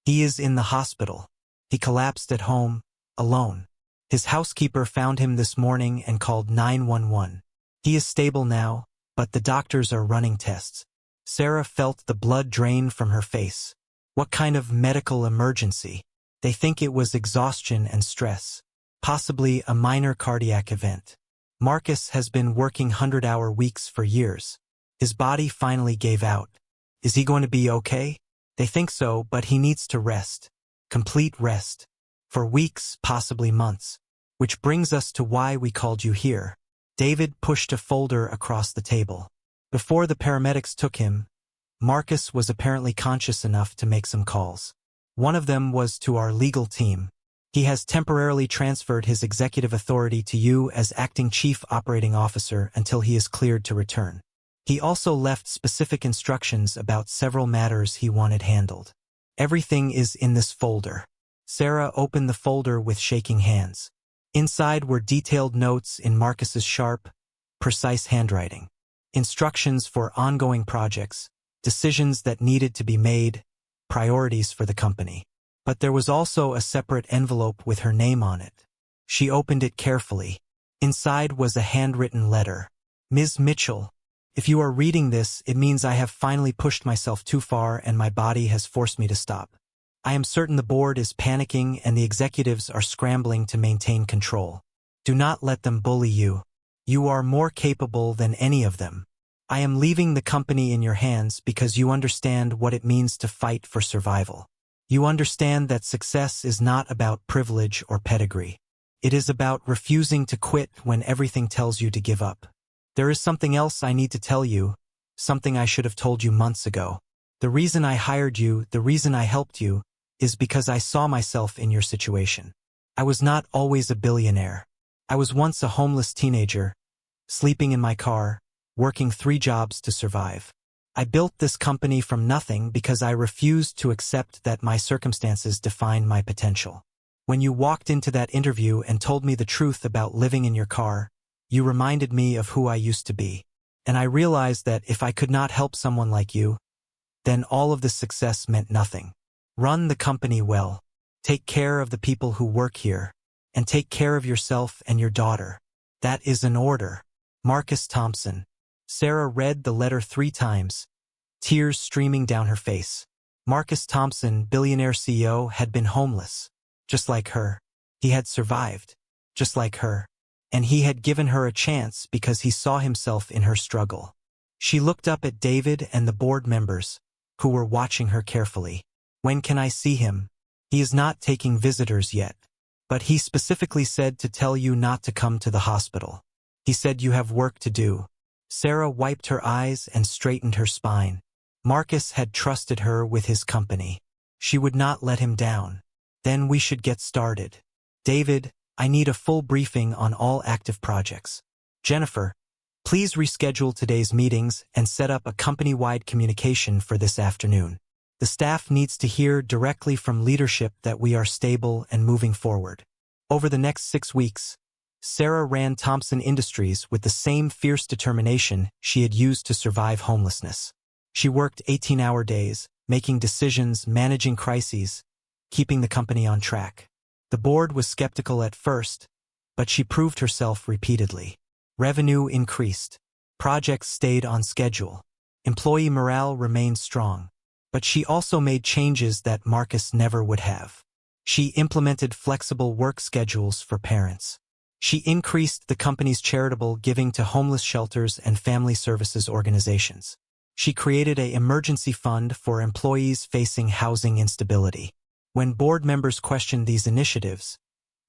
A: He is in the hospital. He collapsed at home, alone. His housekeeper found him this morning and called 911. He is stable now, but the doctors are running tests." Sarah felt the blood drain from her face. What kind of medical emergency? They think it was exhaustion and stress. Possibly a minor cardiac event. Marcus has been working 100-hour weeks for years. His body finally gave out. Is he going to be okay? They think so, but he needs to rest. Complete rest. For weeks, possibly months. Which brings us to why we called you here. David pushed a folder across the table. Before the paramedics took him, Marcus was apparently conscious enough to make some calls. One of them was to our legal team. He has temporarily transferred his executive authority to you as acting chief operating officer until he is cleared to return. He also left specific instructions about several matters he wanted handled. Everything is in this folder. Sarah opened the folder with shaking hands. Inside were detailed notes in Marcus's sharp, precise handwriting. Instructions for ongoing projects, decisions that needed to be made, priorities for the company. But there was also a separate envelope with her name on it. She opened it carefully. Inside was a handwritten letter. "Ms. Mitchell, if you are reading this, it means I have finally pushed myself too far and my body has forced me to stop. I am certain the board is panicking and the executives are scrambling to maintain control. Do not let them bully you. You are more capable than any of them. I am leaving the company in your hands because you understand what it means to fight for survival. You understand that success is not about privilege or pedigree. It is about refusing to quit when everything tells you to give up. There is something else I need to tell you, something I should have told you months ago. The reason I hired you, the reason I helped you, is because I saw myself in your situation. I was not always a billionaire. I was once a homeless teenager, sleeping in my car, working 3 jobs to survive. I built this company from nothing because I refused to accept that my circumstances defined my potential. When you walked into that interview and told me the truth about living in your car, you reminded me of who I used to be. And I realized that if I could not help someone like you, then all of this success meant nothing. Run the company well. Take care of the people who work here. And take care of yourself and your daughter. That is an order. Marcus Thompson." Sarah read the letter 3 times, tears streaming down her face. Marcus Thompson, billionaire CEO, had been homeless, just like her. He had survived, just like her. And he had given her a chance because he saw himself in her struggle. She looked up at David and the board members, who were watching her carefully. "When can I see him? He is not taking visitors yet. But he specifically said to tell you not to come to the hospital. He said you have work to do." Sarah wiped her eyes and straightened her spine. Marcus had trusted her with his company. She would not let him down. "Then we should get started. David, I need a full briefing on all active projects. Jennifer, please reschedule today's meetings and set up a company-wide communication for this afternoon. The staff needs to hear directly from leadership that we are stable and moving forward." Over the next 6 weeks, Sarah ran Thompson Industries with the same fierce determination she had used to survive homelessness. She worked 18-hour days, making decisions, managing crises, keeping the company on track. The board was skeptical at first, but she proved herself repeatedly. Revenue increased. Projects stayed on schedule. Employee morale remained strong. But she also made changes that Marcus never would have. She implemented flexible work schedules for parents. She increased the company's charitable giving to homeless shelters and family services organizations. She created an emergency fund for employees facing housing instability. When board members questioned these initiatives,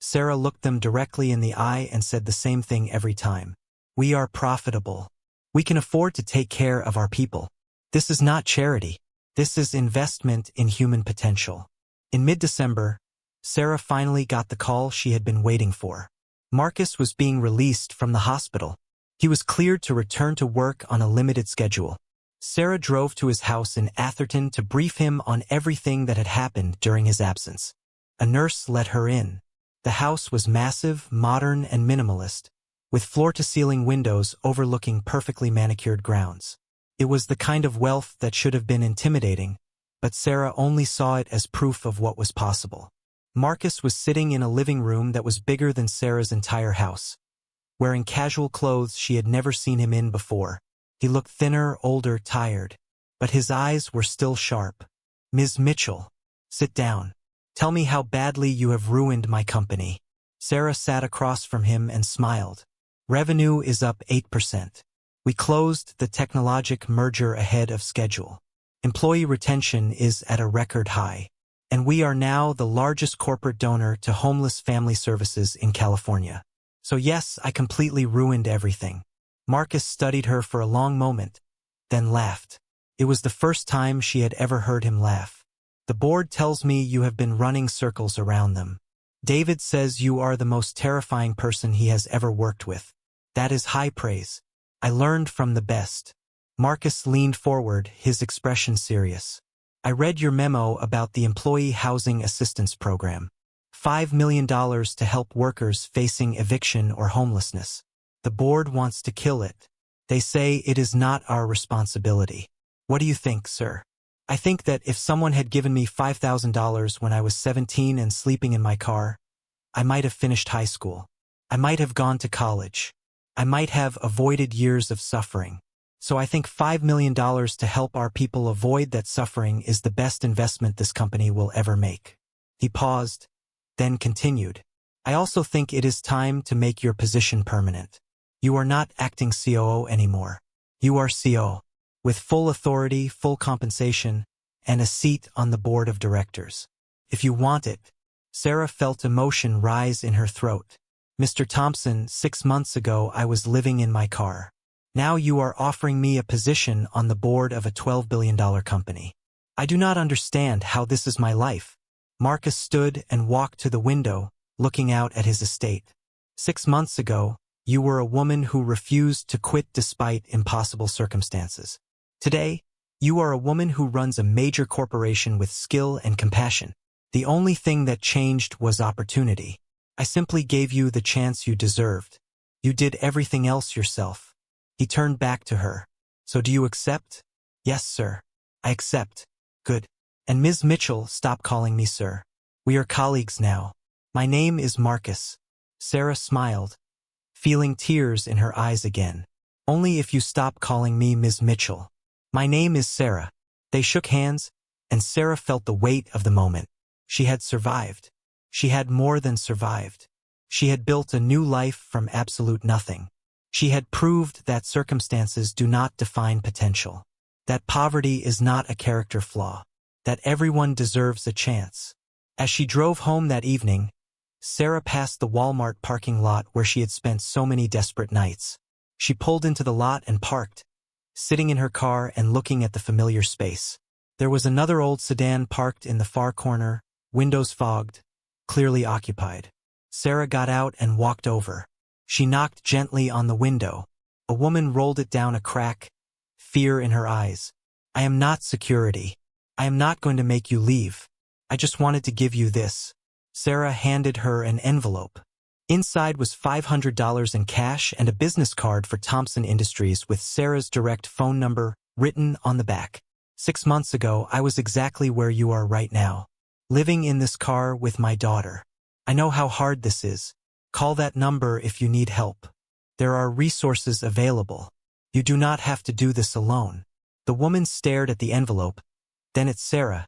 A: Sarah looked them directly in the eye and said the same thing every time. "We are profitable. We can afford to take care of our people. This is not charity. This is investment in human potential." In mid-December, Sarah finally got the call she had been waiting for. Marcus was being released from the hospital. He was cleared to return to work on a limited schedule. Sarah drove to his house in Atherton to brief him on everything that had happened during his absence. A nurse let her in. The house was massive, modern, and minimalist, with floor-to-ceiling windows overlooking perfectly manicured grounds. It was the kind of wealth that should have been intimidating, but Sarah only saw it as proof of what was possible. Marcus was sitting in a living room that was bigger than Sarah's entire house. Wearing casual clothes she had never seen him in before. He looked thinner, older, tired, but his eyes were still sharp. "Ms. Mitchell, sit down. Tell me how badly you have ruined my company." Sarah sat across from him and smiled. "Revenue is up 8%. We closed the Technologic merger ahead of schedule. Employee retention is at a record high. And we are now the largest corporate donor to homeless family services in California. So yes, I completely ruined everything." Marcus studied her for a long moment, then laughed. It was the first time she had ever heard him laugh. "The board tells me you have been running circles around them. David says you are the most terrifying person he has ever worked with. That is high praise. I learned from the best." Marcus leaned forward, his expression serious. "I read your memo about the Employee Housing Assistance Program. $5 million to help workers facing eviction or homelessness. The board wants to kill it. They say it is not our responsibility. What do you think, sir?" "I think that if someone had given me $5,000 when I was 17 and sleeping in my car, I might have finished high school. I might have gone to college. I might have avoided years of suffering. So I think $5 million to help our people avoid that suffering is the best investment this company will ever make." He paused, then continued. "I also think it is time to make your position permanent. You are not acting COO anymore. You are CO, with full authority, full compensation, and a seat on the board of directors. If you want it." Sarah felt emotion rise in her throat. "Mr. Thompson, 6 months ago I was living in my car. Now you are offering me a position on the board of a $12 billion company. I do not understand how this is my life." Marcus stood and walked to the window, looking out at his estate. 6 months ago, you were a woman who refused to quit despite impossible circumstances. Today, you are a woman who runs a major corporation with skill and compassion. The only thing that changed was opportunity. I simply gave you the chance you deserved. You did everything else yourself." He turned back to her. "So do you accept?" "Yes, sir. I accept." "Good. And Ms. Mitchell, stop calling me sir. We are colleagues now. My name is Marcus." Sarah smiled, feeling tears in her eyes again. "Only if you stop calling me Ms. Mitchell. My name is Sarah." They shook hands, and Sarah felt the weight of the moment. She had survived. She had more than survived. She had built a new life from absolute nothing. She had proved that circumstances do not define potential. That poverty is not a character flaw. That everyone deserves a chance. As she drove home that evening, Sarah passed the Walmart parking lot where she had spent so many desperate nights. She pulled into the lot and parked, sitting in her car and looking at the familiar space. There was another old sedan parked in the far corner, windows fogged, clearly occupied. Sarah got out and walked over. She knocked gently on the window. A woman rolled it down a crack, fear in her eyes. "I am not security. I am not going to make you leave. I just wanted to give you this." Sarah handed her an envelope. Inside was $500 in cash and a business card for Thompson Industries with Sarah's direct phone number written on the back. 6 months ago, I was exactly where you are right now, living in this car with my daughter. I know how hard this is. Call that number if you need help. There are resources available. You do not have to do this alone." The woman stared at the envelope, then at Sarah,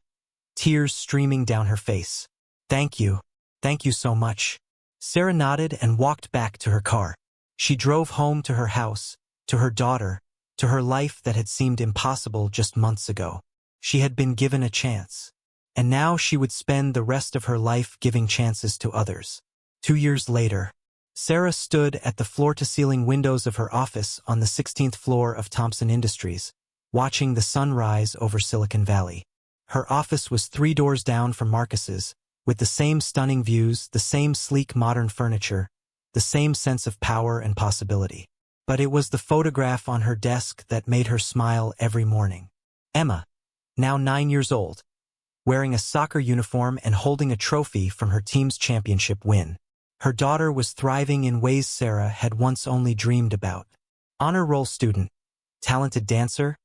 A: tears streaming down her face. "Thank you. Thank you so much." Sarah nodded and walked back to her car. She drove home to her house, to her daughter, to her life that had seemed impossible just months ago. She had been given a chance. And now she would spend the rest of her life giving chances to others. 2 years later, Sarah stood at the floor-to-ceiling windows of her office on the 16th floor of Thompson Industries, watching the sun rise over Silicon Valley. Her office was 3 doors down from Marcus's, with the same stunning views, the same sleek modern furniture, the same sense of power and possibility. But it was the photograph on her desk that made her smile every morning. Emma, now 9 years old, wearing a soccer uniform and holding a trophy from her team's championship win. Her daughter was thriving in ways Sarah had once only dreamed about. Honor roll student, talented dancer,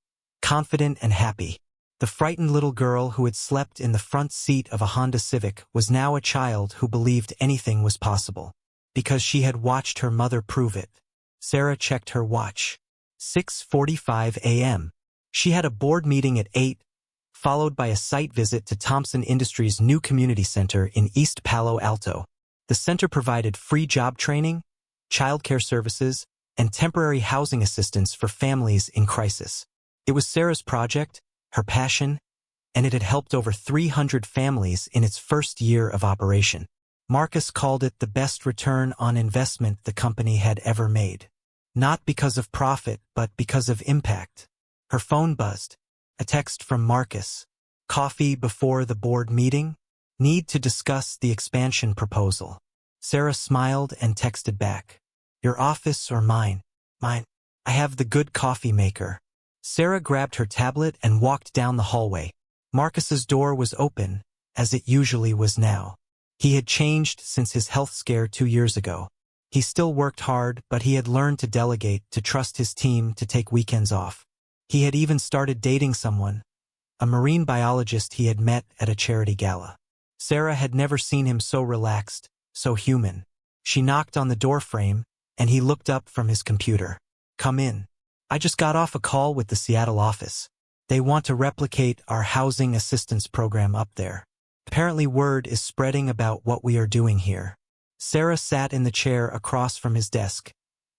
A: confident and happy. The frightened little girl who had slept in the front seat of a Honda Civic was now a child who believed anything was possible, because she had watched her mother prove it. Sarah checked her watch. 6:45 a.m. She had a board meeting at 8, followed by a site visit to Thompson Industries' new community center in East Palo Alto. The center provided free job training, childcare services, and temporary housing assistance for families in crisis. It was Sarah's project, her passion, and it had helped over 300 families in its first year of operation. Marcus called it the best return on investment the company had ever made. Not because of profit, but because of impact. Her phone buzzed. A text from Marcus. Coffee before the board meeting? Need to discuss the expansion proposal. Sarah smiled and texted back. Your office or mine? Mine. I have the good coffee maker. Sarah grabbed her tablet and walked down the hallway. Marcus's door was open, as it usually was now. He had changed since his health scare 2 years ago. He still worked hard, but he had learned to delegate, to trust his team, to take weekends off. He had even started dating someone, a marine biologist he had met at a charity gala. Sarah had never seen him so relaxed, so human. She knocked on the doorframe, and he looked up from his computer. Come in. I just got off a call with the Seattle office. They want to replicate our housing assistance program up there. Apparently word is spreading about what we are doing here. Sarah sat in the chair across from his desk,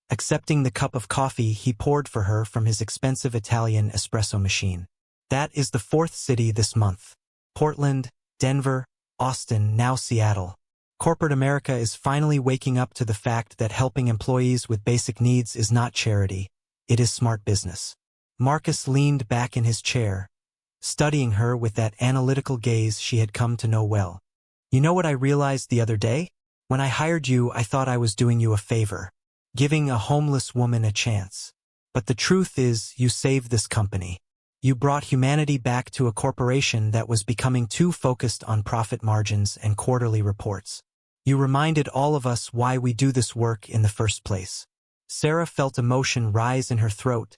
A: accepting the cup of coffee he poured for her from his expensive Italian espresso machine. That is the 4th city this month. Portland, Denver, Austin, now Seattle. Corporate America is finally waking up to the fact that helping employees with basic needs is not charity. It is smart business. Marcus leaned back in his chair, studying her with that analytical gaze she had come to know well. You know what I realized the other day? When I hired you, I thought I was doing you a favor, giving a homeless woman a chance. But the truth is, you saved this company. You brought humanity back to a corporation that was becoming too focused on profit margins and quarterly reports. You reminded all of us why we do this work in the first place. Sarah felt emotion rise in her throat,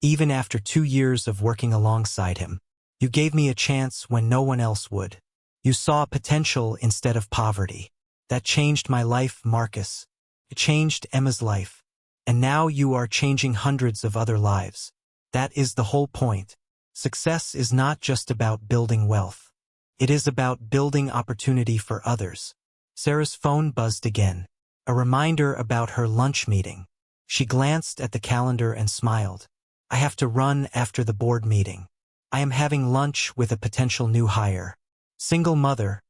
A: even after 2 years of working alongside him. You gave me a chance when no one else would. You saw potential instead of poverty. That changed my life, Marcus. It changed Emma's life. And now you are changing hundreds of other lives. That is the whole point. Success is not just about building wealth. It is about building opportunity for others. Sarah's phone buzzed again. A reminder about her lunch meeting. She glanced at the calendar and smiled. I have to run after the board meeting. I am having lunch with a potential new hire. Single mother,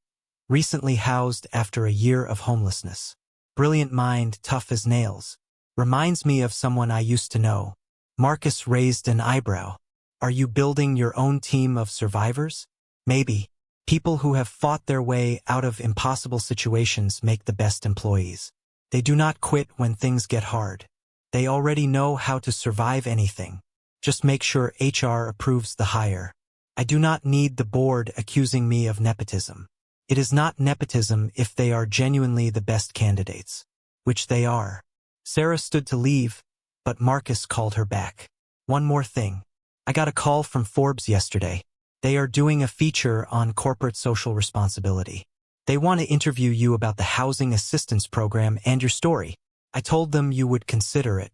A: recently housed after a year of homelessness. Brilliant mind, tough as nails. Reminds me of someone I used to know. Marcus raised an eyebrow. Are you building your own team of survivors? Maybe. People who have fought their way out of impossible situations make the best employees. They do not quit when things get hard. They already know how to survive anything. Just make sure HR approves the hire. I do not need the board accusing me of nepotism. It is not nepotism if they are genuinely the best candidates. Which they are. Sarah stood to leave, but Marcus called her back. One more thing. I got a call from Forbes yesterday. They are doing a feature on corporate social responsibility. They want to interview you about the housing assistance program and your story. I told them you would consider it.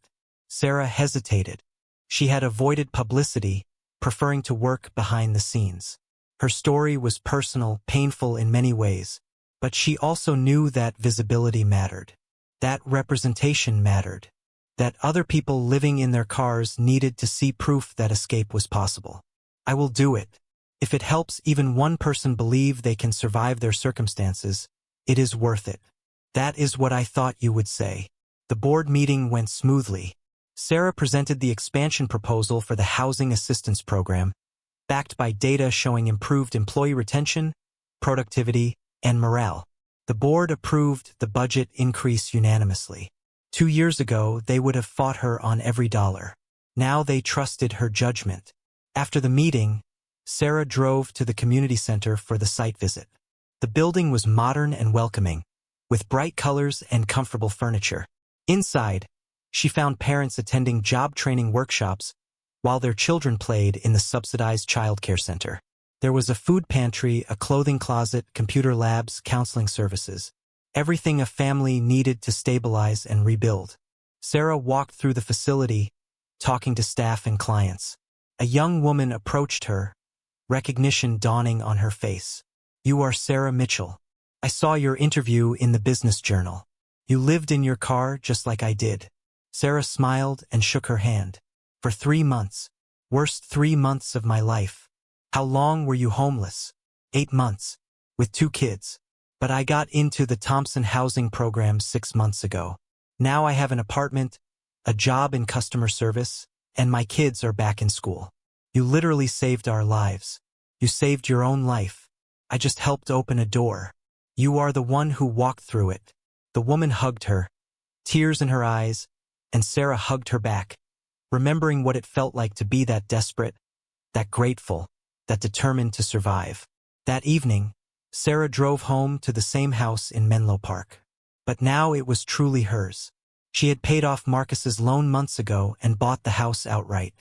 A: Sarah hesitated. She had avoided publicity, preferring to work behind the scenes. Her story was personal, painful in many ways, but she also knew that visibility mattered. That representation mattered. That other people living in their cars needed to see proof that escape was possible. I will do it. If it helps even one person believe they can survive their circumstances, it is worth it. That is what I thought you would say. The board meeting went smoothly. Sarah presented the expansion proposal for the housing assistance program, backed by data showing improved employee retention, productivity, and morale. The board approved the budget increase unanimously. 2 years ago, they would have fought her on every dollar. Now they trusted her judgment. After the meeting, Sarah drove to the community center for the site visit. The building was modern and welcoming, with bright colors and comfortable furniture. Inside, she found parents attending job training workshops while their children played in the subsidized childcare center. There was a food pantry, a clothing closet, computer labs, counseling services. Everything a family needed to stabilize and rebuild. Sarah walked through the facility, talking to staff and clients. A young woman approached her, recognition dawning on her face. "You are Sarah Mitchell. I saw your interview in the Business Journal. You lived in your car just like I did." Sarah smiled and shook her hand. "For 3 months. Worst 3 months of my life." "How long were you homeless?" 8 months. With 2 kids. But I got into the Thompson housing program 6 months ago. Now I have an apartment, a job in customer service, and my kids are back in school. You literally saved our lives. You saved your own life. I just helped open a door. You are the one who walked through it." The woman hugged her, tears in her eyes, and Sarah hugged her back, remembering what it felt like to be that desperate, that grateful, that determined to survive. That evening, Sarah drove home to the same house in Menlo Park. But now it was truly hers. She had paid off Marcus's loan months ago and bought the house outright.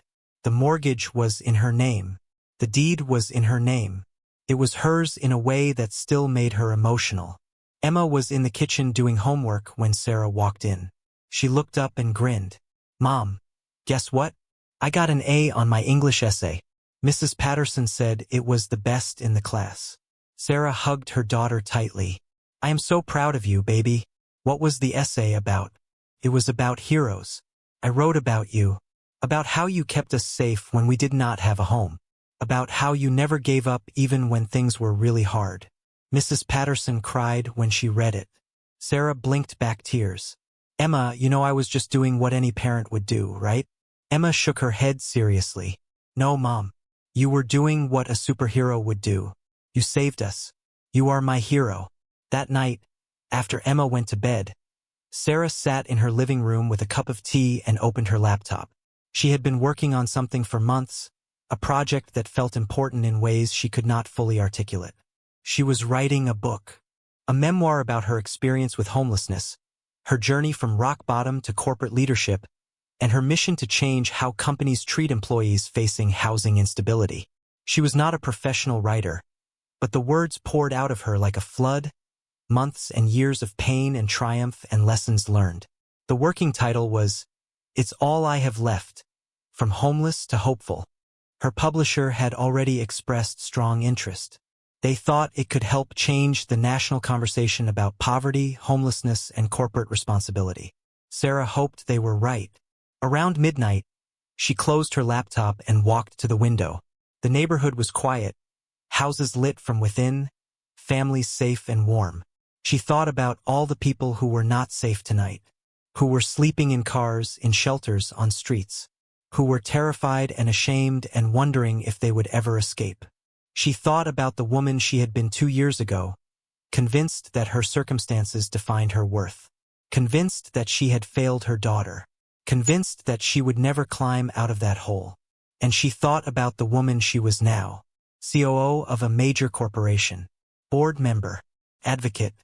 A: The mortgage was in her name. The deed was in her name. It was hers in a way that still made her emotional. Emma was in the kitchen doing homework when Sarah walked in. She looked up and grinned. "Mom, guess what? I got an A on my English essay. Mrs. Patterson said it was the best in the class." Sarah hugged her daughter tightly. "I am so proud of you, baby." "What was the essay about?" "It was about heroes. I wrote about you. About how you kept us safe when we did not have a home. About how you never gave up even when things were really hard." Mrs. Patterson cried when she read it. Sarah blinked back tears. "Emma, you know I was just doing what any parent would do, right?" Emma shook her head seriously. "No, Mom. You were doing what a superhero would do. You saved us. You are my hero." That night, after Emma went to bed, Sarah sat in her living room with a cup of tea and opened her laptop. She had been working on something for months, a project that felt important in ways she could not fully articulate. She was writing a book, a memoir about her experience with homelessness, her journey from rock bottom to corporate leadership, and her mission to change how companies treat employees facing housing instability. She was not a professional writer, but the words poured out of her like a flood, months and years of pain and triumph and lessons learned. The working title was, "It's All I Have Left, From Homeless to Hopeful." Her publisher had already expressed strong interest. They thought it could help change the national conversation about poverty, homelessness, and corporate responsibility. Sarah hoped they were right. Around midnight, she closed her laptop and walked to the window. The neighborhood was quiet, houses lit from within, families safe and warm. She thought about all the people who were not safe tonight, who were sleeping in cars, in shelters, on streets, who were terrified and ashamed and wondering if they would ever escape. She thought about the woman she had been 2 years ago, convinced that her circumstances defined her worth, convinced that she had failed her daughter, convinced that she would never climb out of that hole. And she thought about the woman she was now, COO of a major corporation, board member, advocate,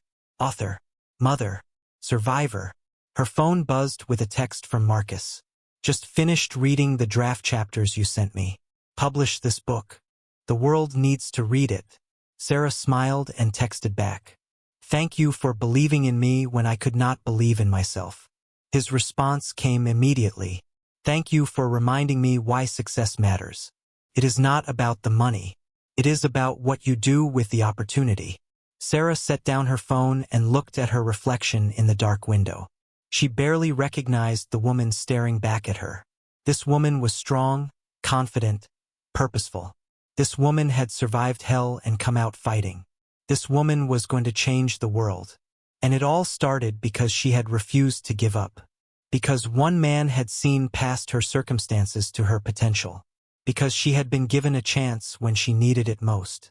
A: author, mother, survivor. Her phone buzzed with a text from Marcus. "Just finished reading the draft chapters you sent me. Publish this book. The world needs to read it." Sarah smiled and texted back. "Thank you for believing in me when I could not believe in myself." His response came immediately. "Thank you for reminding me why success matters. It is not about the money. It is about what you do with the opportunity." Sarah set down her phone and looked at her reflection in the dark window. She barely recognized the woman staring back at her. This woman was strong, confident, purposeful. This woman had survived hell and come out fighting. This woman was going to change the world. And it all started because she had refused to give up. Because one man had seen past her circumstances to her potential. Because she had been given a chance when she needed it most.